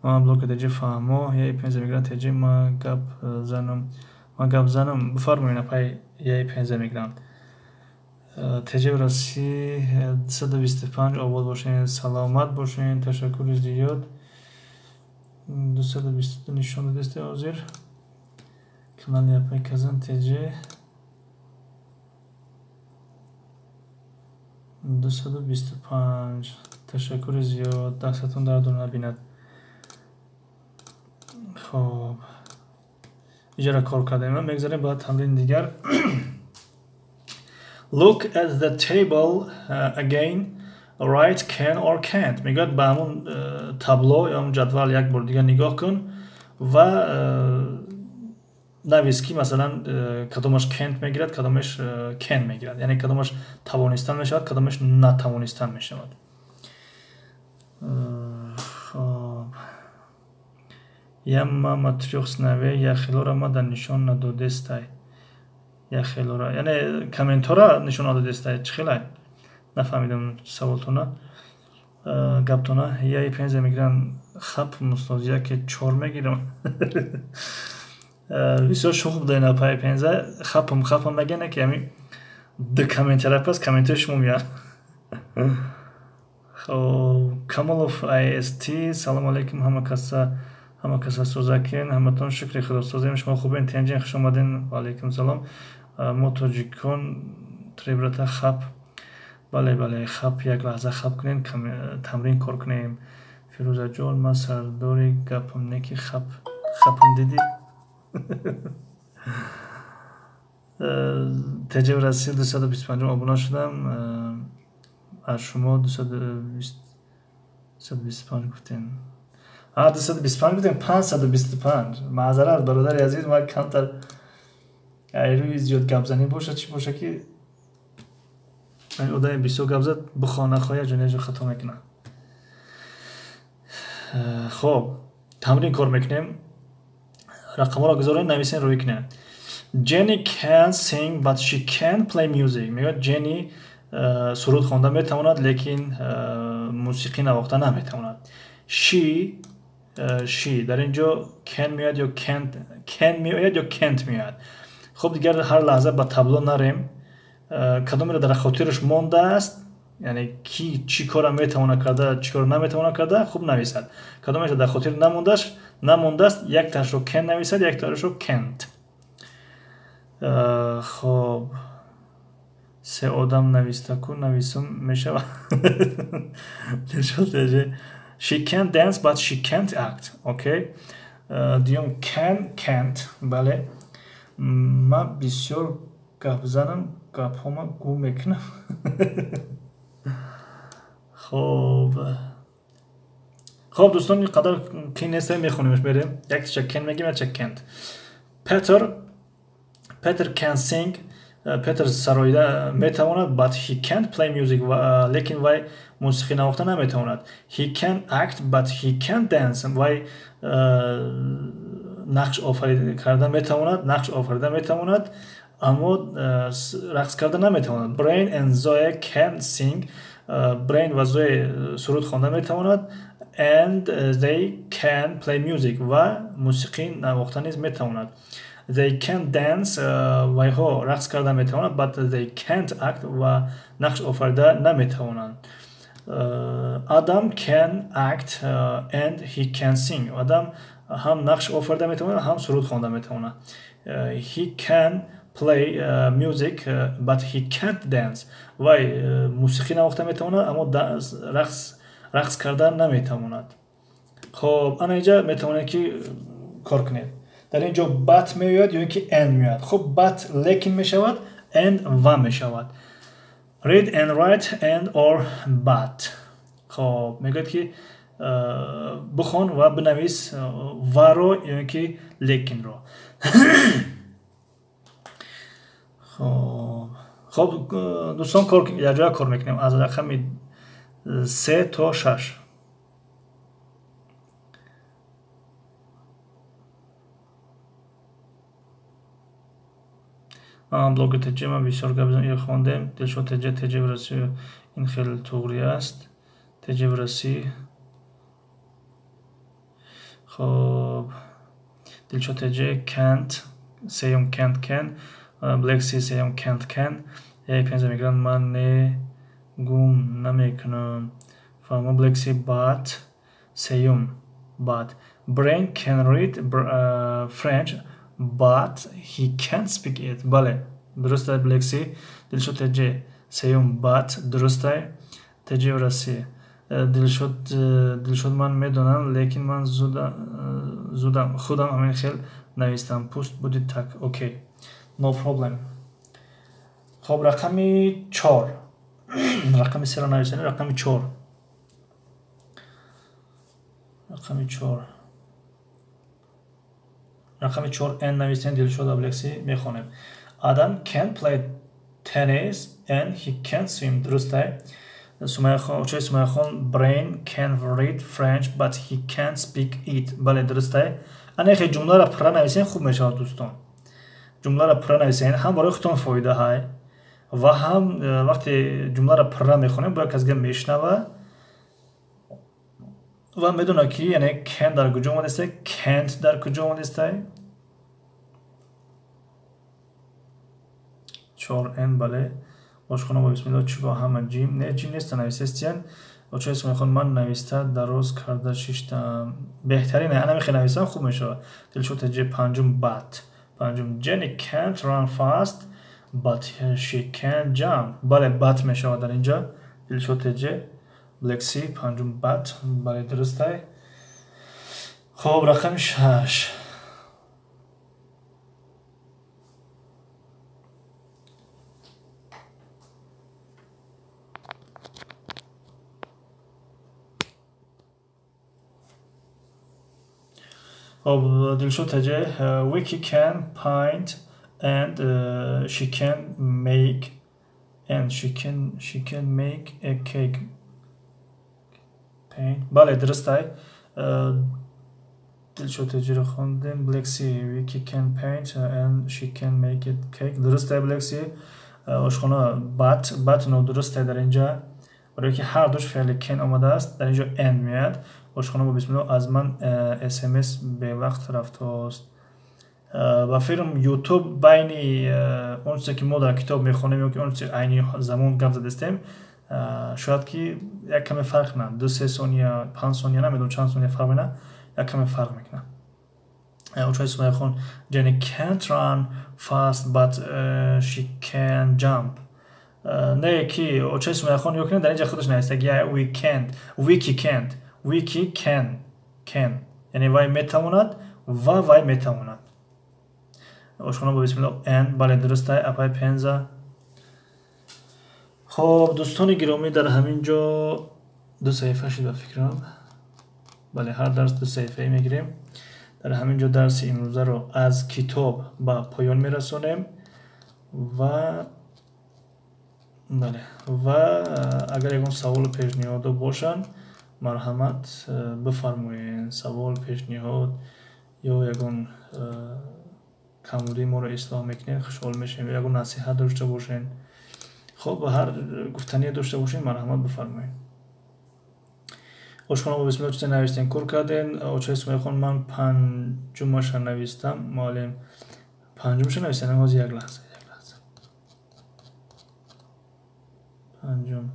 ما بلاگر تیجه فهمو یه پنج میگرن تیجه ما گپ زنم بفرمایین اپای یه پنج میگرن تیجه برسی 225 آباد باشین سلامت باشین تشکر زیاد 222 نشان دست حاضر کانال اپای کزن تیجه 225 تشکر زیاد دستتون درد نبیند خب اینجا کار کردیم من میگذاریم باید تمرین دیگر Look at the table again write can or can't میگوید به همون تابلو یا همون جدول یک بار دیگر نگاه کن و نویس که مثلا کدامش can't میگیرد کدامش can میگیرد یعنی کدامش توانستن میشود کدامش نتوانستن میشود خب یما ماتریوس نوی یا خیلورا ما در نشان نداده استای یا خیلورا یعنی کامنت ها را نشان نداده استای چه خیلی نفهمیدم سوالتونا گپتونا یا پنج میگیرن خب مستازیا که 4 میگیرم بسیار شوخ بوده اینا پای پنزه خپم مگه نه که همین د کامنتера پس کامنت شما میاد. خب کاملوف IST سلام علیکم همه کسا سوزاکین همتون شکر خدا سازیم شما خوبین تنجین خوش آمدین و علیکم سلام موتوجیکون تریبرتا خب بله خب یک لحظه خب کنین تمرین کار کنیم. فیروزه جان ما سرداری گپم نکی خبم دیدی. تجربه 225 آبونا شدم. از شما 225 گفتین. 225 گفتین 525. معذرت برادر عزیز ما کمتر روی زیاد گپ زنی باشه چی باشه که این آدم بیسو گپ زد بخانه خواهی جنیج خطا میکنه. خب تمرین کار میکنیم. رقم را گذارین نویسین روی کنه. Jenny can sing but she can't play music. میگه جنی سرود خوانده میتواند لیکن موسیقی نواخته نمیتواند. she در اینجا can میاد یا can میاد یا can't میاد. خب دیگر هر لحظه با تابلو نریم. کدومی را در خاطرش مانده است یعنی کی چی کار میتونه کرده چی کار نمیتونه کرده خوب نویسد. کدومیش در خاطر نمونده است یک تاش رو can نویسد یک تاش رو can't. خب سه آدم نویسته کن نویسم میشه. She can dance but she can't act. اوکی دیوم can't بله ما بسیار گپ زنم گپ هاما گو میکنم. خب دوستان اینقدر کی نیست میخونیمش بریم. یک چه can میگیم یک چه can't. Peter can sing. Peter سرایده میتواند but he can't play music. لیکن وای موسیقی نواخته نمیتواند. He can act but he can't dance. وای نقش آفریده میتواند اما رقص کرده نمیتواند. Brain and Zoe can sing. Brain و زوی سرود خوانده میتواند and they can play music و موسیقی نواخته نیز میتواند. They can dance و ها رقص کرده میتواند but they can't act و نقش آفریده نمیتوانند. Adam can act and he can sing. آدم هم نقش آفریده میتواند هم سرود خوانده میتواند. He can play music but he can't dance. وای موسیقی نواخته میتواند اما رقص کردن نمیتواند. خب انا اینجا میتونه که کار کنید. در اینجا but میاد یا اینکه and میاد. خب but لیکن میشود and و میشود. read and write and or but. خب میگه که بخون و بنویس و رو یا اینکه لیکن رو. خب دوستان در جای کار میکنیم از رقم 3 تا 6. بلوگ تجه من بسیار گبزن خواندم. دلشو تجه ورسی این خیلی توغری است. تجه ورسی خب دلشو تجه can't سیوم can't بلک سی سیوم can't یک پنزه میگرن من گم نمیکنم. فهمم بلک سی but سیوم but brain can read French but he can't speak it. بله درسته بلکسی دلشد تجه سیوم but درسته تجه ورسی دلشد من میدونم لیکن من زودم خودم همین خیل نویستم پوست بودید تک. اوکی no problem. خب رقمی 4 رقمی 3 رو نویسنی. رقمی 4 رقمی 4 n نویسین دلشد بلکسی میخونیم. Adam can play tennis and he can swim. درسته. سمیه خان brain can read French but he can't speak it. بله درسته. انا خیلی جمله را پر نویسین خوب میشه دوستان. جمله را پر نویسین هم برای خودتون فایده های و هم وقتی جمله را پر میخونیم باید کسی میشنوه و میدونه که یعنی can در کجا اومده است can't در کجا اومده است. 4 4n бале. Ошхона бо бисмиллоҳ чӣ бо ҳама ҷим? Не, ҷим неста нависестиян. Очо исмоил хон ман нависта дароз карда шишта. Беҳтарин ана мехе нависам хуб мешавад. Дилшод ҷе панҷум бат. Панҷум Jenny can't run fast but she can jump. Бале бат мешавад дар инҷа. Дилшод ҷе Black Sea панҷум бат. Бале дурустай. Хоб рақами 6. Dilshod ҷе Vicky can paint and she can make a cake. Paint. Бале дурустай. Dilshod ҷеро хондем Black Sea. Vicky can paint and she can make a cake. Дурустай Black Sea. Ошхона бат нодурустай дар инҷа. барое ки ҳар душ феъли can омадааст дар инҷо n меояд. Ошхона бо бисмиллоҳ аз ман SMS бевақт рафтоост. Ба филм YouTube байни он чизе ки мо дар китоб мехонем ё ки он чизе айни замон гап задастем шояд ки як каме фарқ на 2-3 сония 5 сония намедонам чанд сония фарқ мена як каме фарқ мекунад. Очо исмоил хон Jenny can't run fast but she can jump. Не ки очо исмоил хон ё ки дар инҷа худаш навистаги Vicky can яъне вай метавонад ва вай метавонад. Ошхона бо бисмиллоҳ n бале дурустай апай пенза. хоб дӯстони гиромӣ дар ҳамин ҷо ду саҳифа шид ба фикрам. бале ҳар дарс ду саҳифаи мегирем. дар ҳамин ҷо дарси имрӯзаро аз китоб ба поён мерасонем ва агар ягон саволу пешниҳодо бошанд марҳамат бифармоед. савол пешниҳод ё ягон камбудии моро ислоҳ мекунед хушҳол мешавем. ягон насиҳат дошта бошед хоб ҳар гуфтание дошта бошед марҳамат бифармоед. ошхона бо бисмиллоҳ чизе навистем кор кардем. очо исмоил хон ман панҷумаша навистам. муаллим панҷумаша навистем. ҳозир як лаҳза панҷум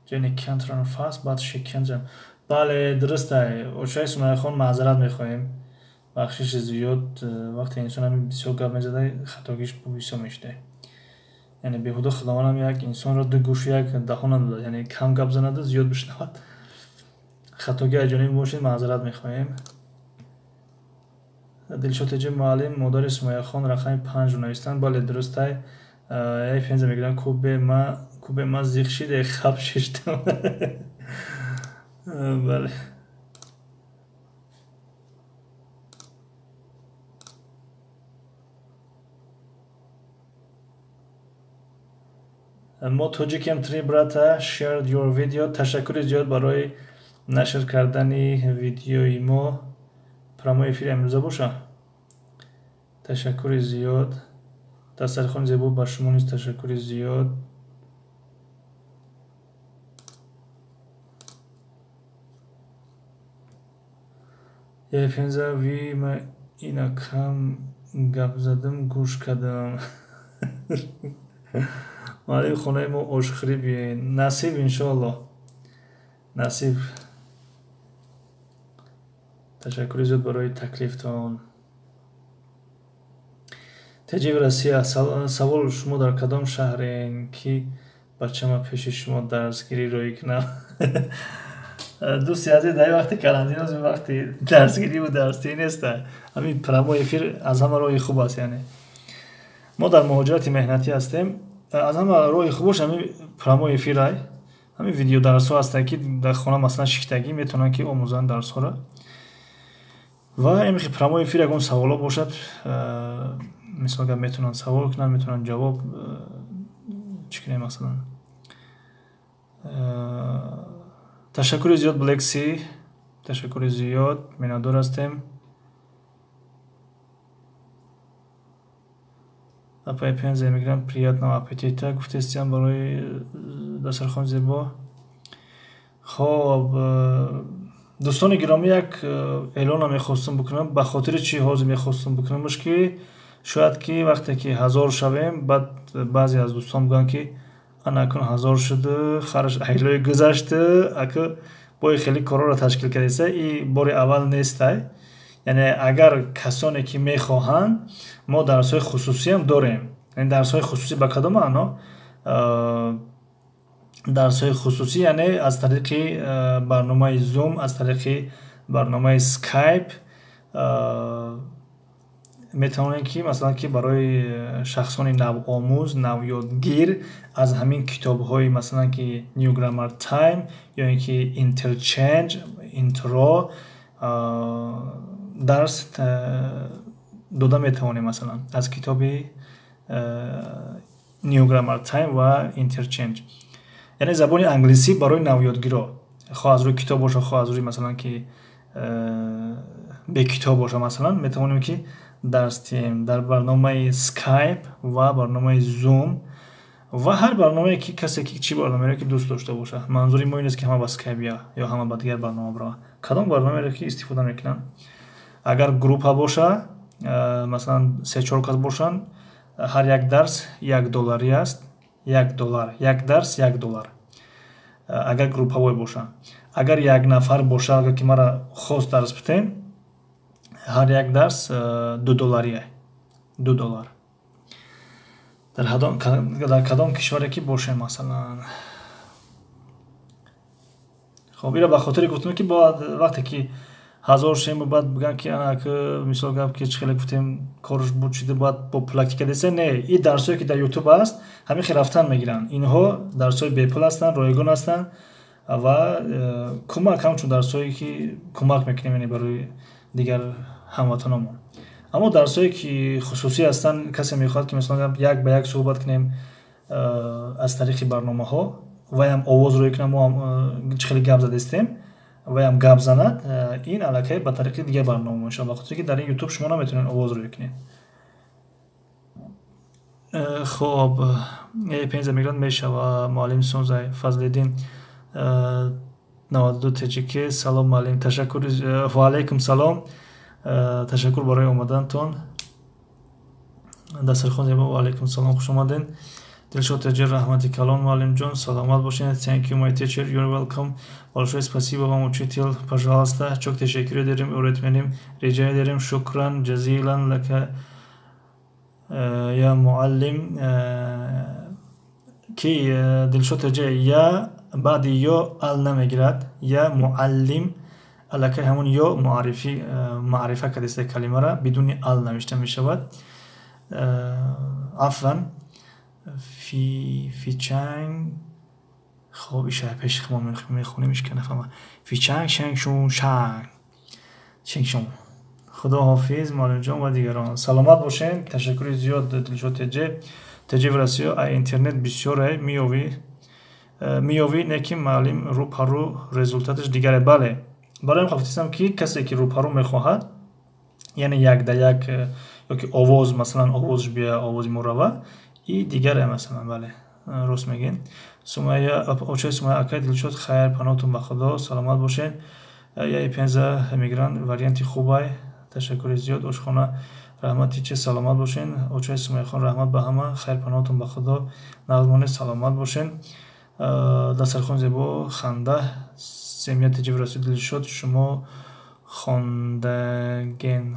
Jenny can't run fast but she can jump. бале дурустай. очо исмоил хон маъзарат мехоҳем. бахшиши зиёд вақте инсон ҳамин бисёр гап мезада хатогиш бисёр мешуда. яъне беҳуда худованд як инсонро ду гӯшу як даҳон надодад. яъне кам гап занада зиёд бишнавад. хатоги аз ҷониби бошед маъзарат мехоҳем. Дилшод ҷе муаллим модари Исмоил хон рақами 5 навистанд. бале дурустай. як пенза мегӯянд кубе ма зиқ шиде хаб шиштам. бале мо тоҷикем 3 брата shared your video. ташаккури зиёд барои нашр кардани видеои мо. промои эфири амрӯза боша. ташаккури зиёд. дастархон зебо ба шумо низ ташаккури зиёд. пенза ви ма инакам гап задам гӯш кардам. муаллим хонаи мо ошхӯрӣ биёед. насиб иншоаллоҳ. насиб. ташаккури зиёд барои таклифтон. таҷиби Россия. савол шумо дар кадом шаҳрен ки бачама пеши шумо дарсгириро кунам. дӯсти азиз дар вақти карантина вақти дарсгириву дарсдиҳӣ неста. ҳамин прямой эфир аз ҳама роҳи хуб аст. яъне мо дар муҳоҷирати меҳнатӣ ҳастем. аз ҳама роҳи хубаш ҳамин прямой эфирай. ҳамин видеодарсҳо ҳастанд ки дар хона масалан шиктагӣ метавонанд ки омӯзанд дарсҳоро. ва имихи прямой эфир ягон саволо бошад мисол гап метавонанд савол кунанд метавонанд ҷавоб чӣ кунем масалан. ташаккури зиёд Black Sea. ташаккури зиёд миннатдор ҳастем. апай пенза мегӯям приятного аппетита гуфтестиам барои дастархон зебо. хоб дӯстони гиромӣ, як эълоне мехостам бикунам. Ба хотири чӣ ҳозир мехостам бикунамаш ки шояд ки вақте ки 1000 шавем, баъд баъзе аз дӯстон гӯянд ки ана акун 1000 шуду, харш айлои гузашту, аку бои хеле корҳоро ташкил кардеса. И бори аввал нестай. Яъне агар касоне ки мехоҳанд, мо дарсҳои хусусиам дорем. Яъне дарсҳои хусусӣ ба кадом маъно? дарсҳои хусусӣ яъне аз тариқи барномаи Zoom, аз тариқи барномаи Skype метавонем ки масалан ки барои шахсони навомӯз, навёдгир аз ҳамин китобҳои масалан ки New Grammar Time ё ин ки Interchange, Intro дарс дода метавонем масалан аз китоби New Grammar Time ва Interchange. яъне забони англисӣ барои навёдгиро, хоҳ аз рӯи китоб боша, хоҳ аз рӯи масалан ки бекитоб боша, масалан метавонем ки дарс диҳем дар барномаи Skype ва барномаи Zoom ва ҳар барномае ки касе ки чӣ барномаеро ки дӯст дошта боша. Манзури мо ин аст ки ҳама ба Skype ё ҳама ба дигар барнома бараванд. Кадом барномаеро ки истифода мекунанд? Агар группа боша, масалан 3-4 кас бошанд, ҳар як дарс $1 аст. $1, як дарс $1. Агар группавой боша. Агар як нафар боша, агар ки мара хос дарс битем, ҳар як дарс $2. $2. дар кадом кишваре ки бошем масалан. хоб ира ба хотири гуфтам ки вақте ки 1000 шем баъд бигӯям ки ана мисол гап ки чӣ хеле гуфтем корш буд шуди баъд бо практика дesa не, ин дарсое ки дар YouTube аст ҳамин хел рафтан мегиранд. Инҳо дарсои бепул ҳастанд, ройгон ҳастанд ва кӯмак ҳамчун дарсое ки кӯмак мекунем яъне барои дигар ҳамватанонмон. аммо дарсое ки хусусӣ ҳастанд, касе мехоҳад ки мисол гап як ба як суҳбат кунем аз тариқи барномаҳо, ваям овозро кунам, мо чӣ хеле гап задестем, ваям гап занад, ин аллакай ба тариқи дигар барнома мешавад, ба хотире ки дар ин YouTube шумо наметавонед овозро кунед. хоб пенза мегирад мешава. муаллим Сонзай Фазлиддин 92 таҷики. Салом муаллим, ташаккур. Ва алайкум салом. ташаккур барои омадантон. Дастархон зебо. Ва алайкум салом, хуш омадин. Дилшод Таҷир Раҳмати Калон муаллим ҷон, саломат бошед. Thank you my teacher, you're welcome. Большое спасибо вам, учитель, пожалуйста. Çok teşekkür ederim öğretmenim. Rica ederim. Şükran cezilan laka ya muallim. Ki Dilshod Taҷir ya ba'di yo al namegirad. Ya muallim аллакай ҳамон ё маърифа кардеста калимаро бидуни ал навишта мешавад. афван фичанг хоб иша пеши мо мехонем ишка нафама фичанг шангшун шанг шингшун. худо ҳофиз муаллимҷон ва дигарон. Саломат бошем. Ташаккури зиёд Дилшод Таҷир в Россию. а интернет бисёр миёвӣ неки муаллим рӯпарӯ результаташ дигаре. бале барои хафтисам ки касе ки рӯпарӯ мехоҳад, яъне як да як ёки овоз, масалан овозш бия, овози мо рава, и дигаре масалан. бале рост мегӯед. очаи Сумайя акай Дилшод хайр, паноҳтон ба худо, саломат бошед. я пенза мигран варианти хубай. ташаккури зиёд. ошхона раҳмати чи, саломат бошед. очаи Сумайяхон раҳмат ба ҳама, хайр, паноҳтон ба худо, нағзмонед, саломат бошед. дастархон зебо, ханда Семья Таҷир Расул Дилшод, шумо хондагиен.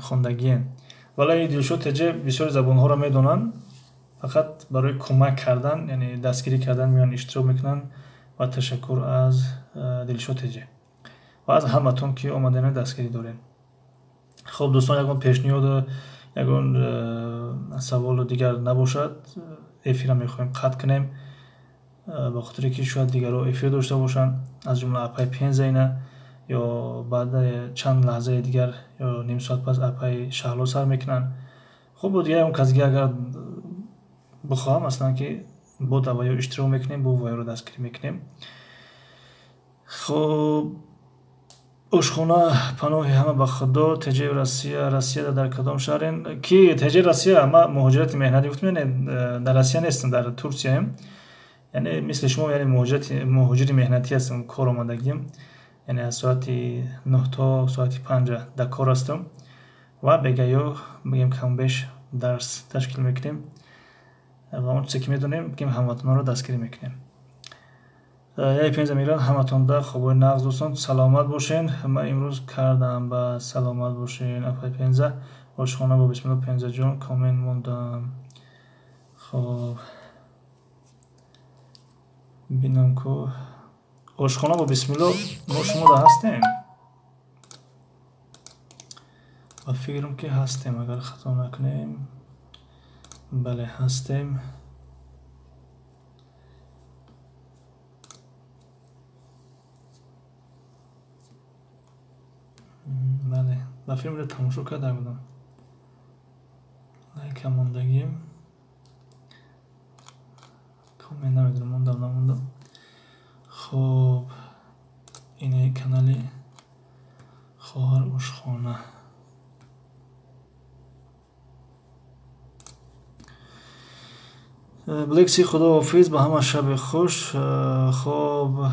вале Дилшод Таҷир бисёри забонҳоро медонанд, фақат барои кӯмак кардан, яъне дастгирӣ кардан меён иштирок мекунанд. ва ташаккур аз Дилшод Таҷир ва аз ҳаматон ки омадена дастгирӣ доред. хоб дӯстон, ягон пешниҳоду ягон саволу дигар набошад, эфира мехоҳем қатъ кунем, ба хотире ки шояд дигарҳо эфир дошта бошанд, аз ҷумла апай пензаина ё баъда чанд лаҳзаи дигар ё ним соат пас апай шаҳло сар мекунанд. хуб дигар он кас дигар агар бихоҳам масалан ки бо да ва ё иштирок мекунем, бо ва ёро дастгирӣ мекунем. хуб ошхона паноҳи ҳама ба худо. Таҷир Россия дар кадом шаҳрен? Ки Таҷир Россия ма муҳоҷирати меҳнатӣ гуфтем, яъне дар Россия нестам, дар Турсияем. яъне мисли шумо, яъне муҳоҷири меҳнатӣ ҳастам, кор омадагием. یعنی از ساعت 9 تا ساعت 5 در کار هستم و بگیو بگیم کم بیش درس تشکیل میکنیم و اون چیزی که میدونیم بگیم هموطنان رو دستگیری میکنیم. یای پنج میگران همتون در خوبای نغز دوستان سلامت باشین. من امروز کردم با سلامت باشین اپای پنزه آشخانه با بسم الله پنزه جون کامنت موندم. خب بینم که آشخانه با بسم الله ما شما در هستیم و فکرم که هستیم اگر خطا نکنیم. بله هستیم. بله و فیلم رو تماشا کرده بودم لایک موندگیم کامنت نمیدونم موندم. خب اینه کانالی خواهر آشخانه. بلکسی خدا حافظ به همه شب خوش. خب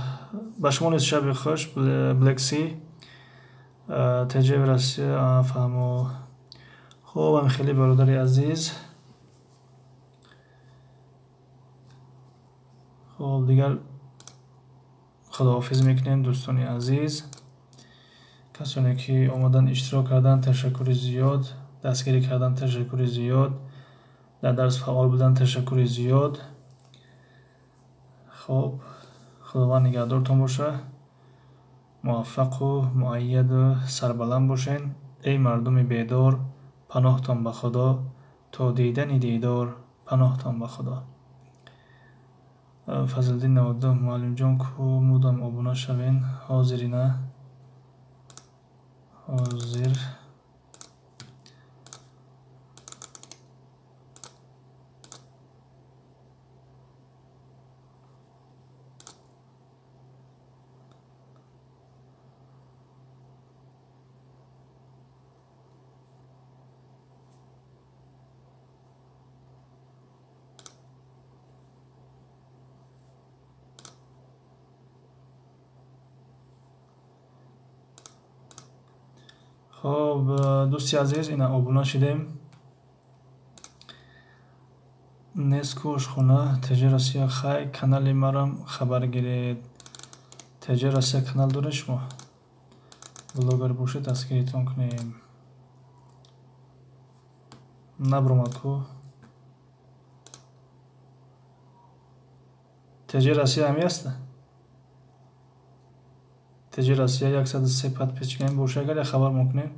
به شما نیز شب خوش بلکسی تجه برسی فهمو. خب هم خیلی برادری عزیز. خب دیگر خداحافظ میکنیم دوستان عزیز. کسانی که آمدن اشتراک کردن تشکر زیاد، دستگیری کردن تشکر زیاد، در درس فعال بودن تشکر زیاد. خب خداوند نگهدارتون باشه، موفق و مؤید و سربلند باشین. ای مردم بیدار پناهتان به خدا، تا دیدن دیدار پناهتان به خدا. فضلالدین 92 معلم جان کو مودم ابونه شوین حاضری نه حاضر. خب دوستی عزیز اینا ابونه شدیم. نسکوش خونه تجه رسیا خای کانالی مرم خبر گیرید. تجه رسیا کانال داره شما بلوگر باشه دستگیریتون کنیم. نبرومد کو تجه رسیا همی هسته. تجه رسیا 103 پت پیچگیم باشه اگر خبر مکنیم.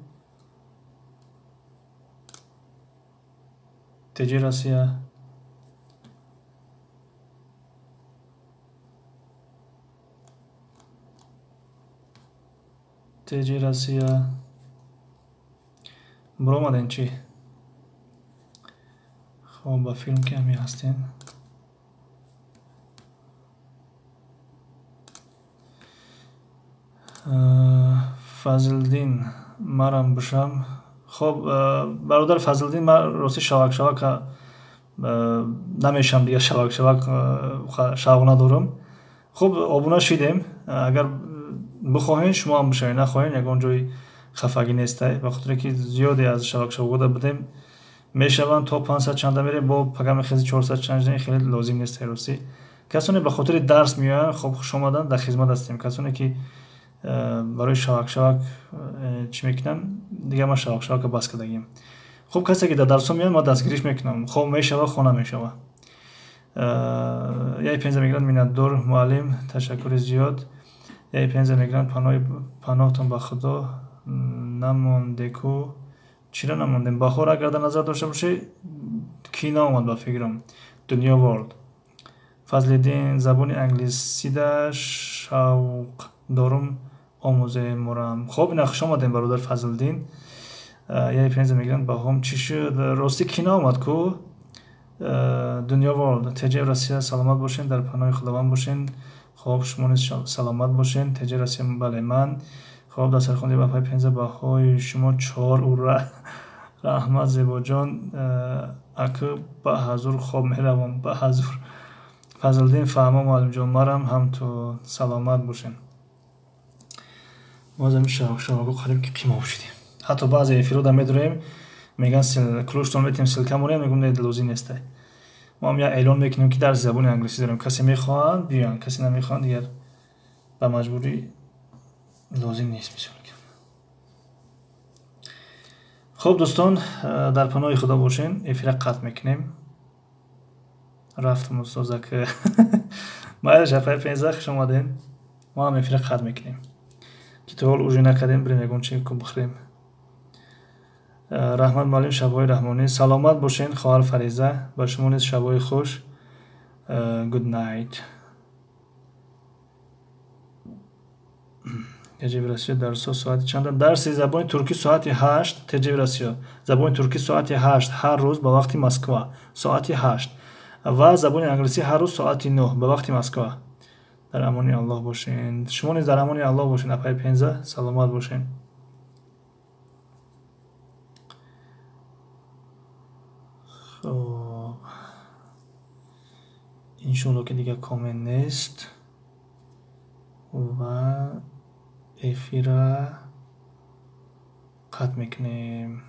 تجه رسیا تجه رسیا برومدن چی؟ خب با فیلم که همی هستین. فضلالدین مرم بشم. خب برادر فضلالدین من راستی شوک نمیشم دیگه شوک شوق ندارم. خب ابونه شدیم اگر بخواهین شما هم بشوین نخواهین یکان جای خفگی نیسته به خاطر که زیادی از شوک بودیم میشوند تا 500 چنده میریم با پگم خیلی 400 چنده خیلی لازم نیست. راستی کسانی به خاطر درس میان خب شما در خدمت هستیم. کسانی که برای شوک چی میکنن دیگه ما شوک بس کردیم. خب کسی که در درس میان ما دستگیریش میکنم. خب میشوه خونه میشوه. یای 5 میگران میندور معلم تشکر زیاد. یای 5 میگران پناهتون به خدا نمونده کو چرا نموندیم. بهار اگر در نظر داشته باشه کینا اومد با فکرم دنیا ورلد. فضلالدین زبان انگلیسی در شوق دارم آموزه مرم. خب نقش آمدیم برادر فضلالدین. یای 5 میگران با هم چی شد راستی کینا اومد کو دنیا ورلد. تجه رسیا سلامت باشین در پناه خداوند باشین. خب شما نیز سلامت باشین. تجه رسیا بله من. خب در سرخوندی با پای 5 باهای شما 4 او رحمت زیبا جان اکو با حضور خواب میروم با حضور. فضلالدین فهمه معلم جان مرم هم تو سلامت باشین. ما از همین شبکه قریب که قیمه شدیم. حتی بعضی افراد هم می‌داریم میگن کلوشتون میتیم سلکمونه میگم نه لوزی نیسته. ما هم یا اعلان میکنیم که در زبان انگلیسی داریم، کسی میخواد بیان، کسی نمیخواد دیگر به مجبوری لازم نیست میشه. خب دوستان در پناه خدا باشین. افیر قطع میکنیم. رفتم استازه که ما شفای 15 خوش آمدین. ما هم افیر قطع میکنیم که تو حال اوجی نکردیم بریم یکون چی کن بخوریم. رحمت معلم شبای رحمانی سلامت باشین. خواهر فریزه با شما نیز شبای خوش. گود نایت. تجربه درس ساعت چند؟ درس زبان ترکی ساعت 8. تجربه زبان ترکی ساعت 8 هر روز به وقت مسکو ساعت 8 و زبان انگلیسی هر روز ساعت 9 به وقت مسکو. در امان الله باشین. شما نیز در امان الله باشین. اپای 15 سلامت باشین. خب انشالله که دیگه کامل نیست و افیره قطع میکنیم.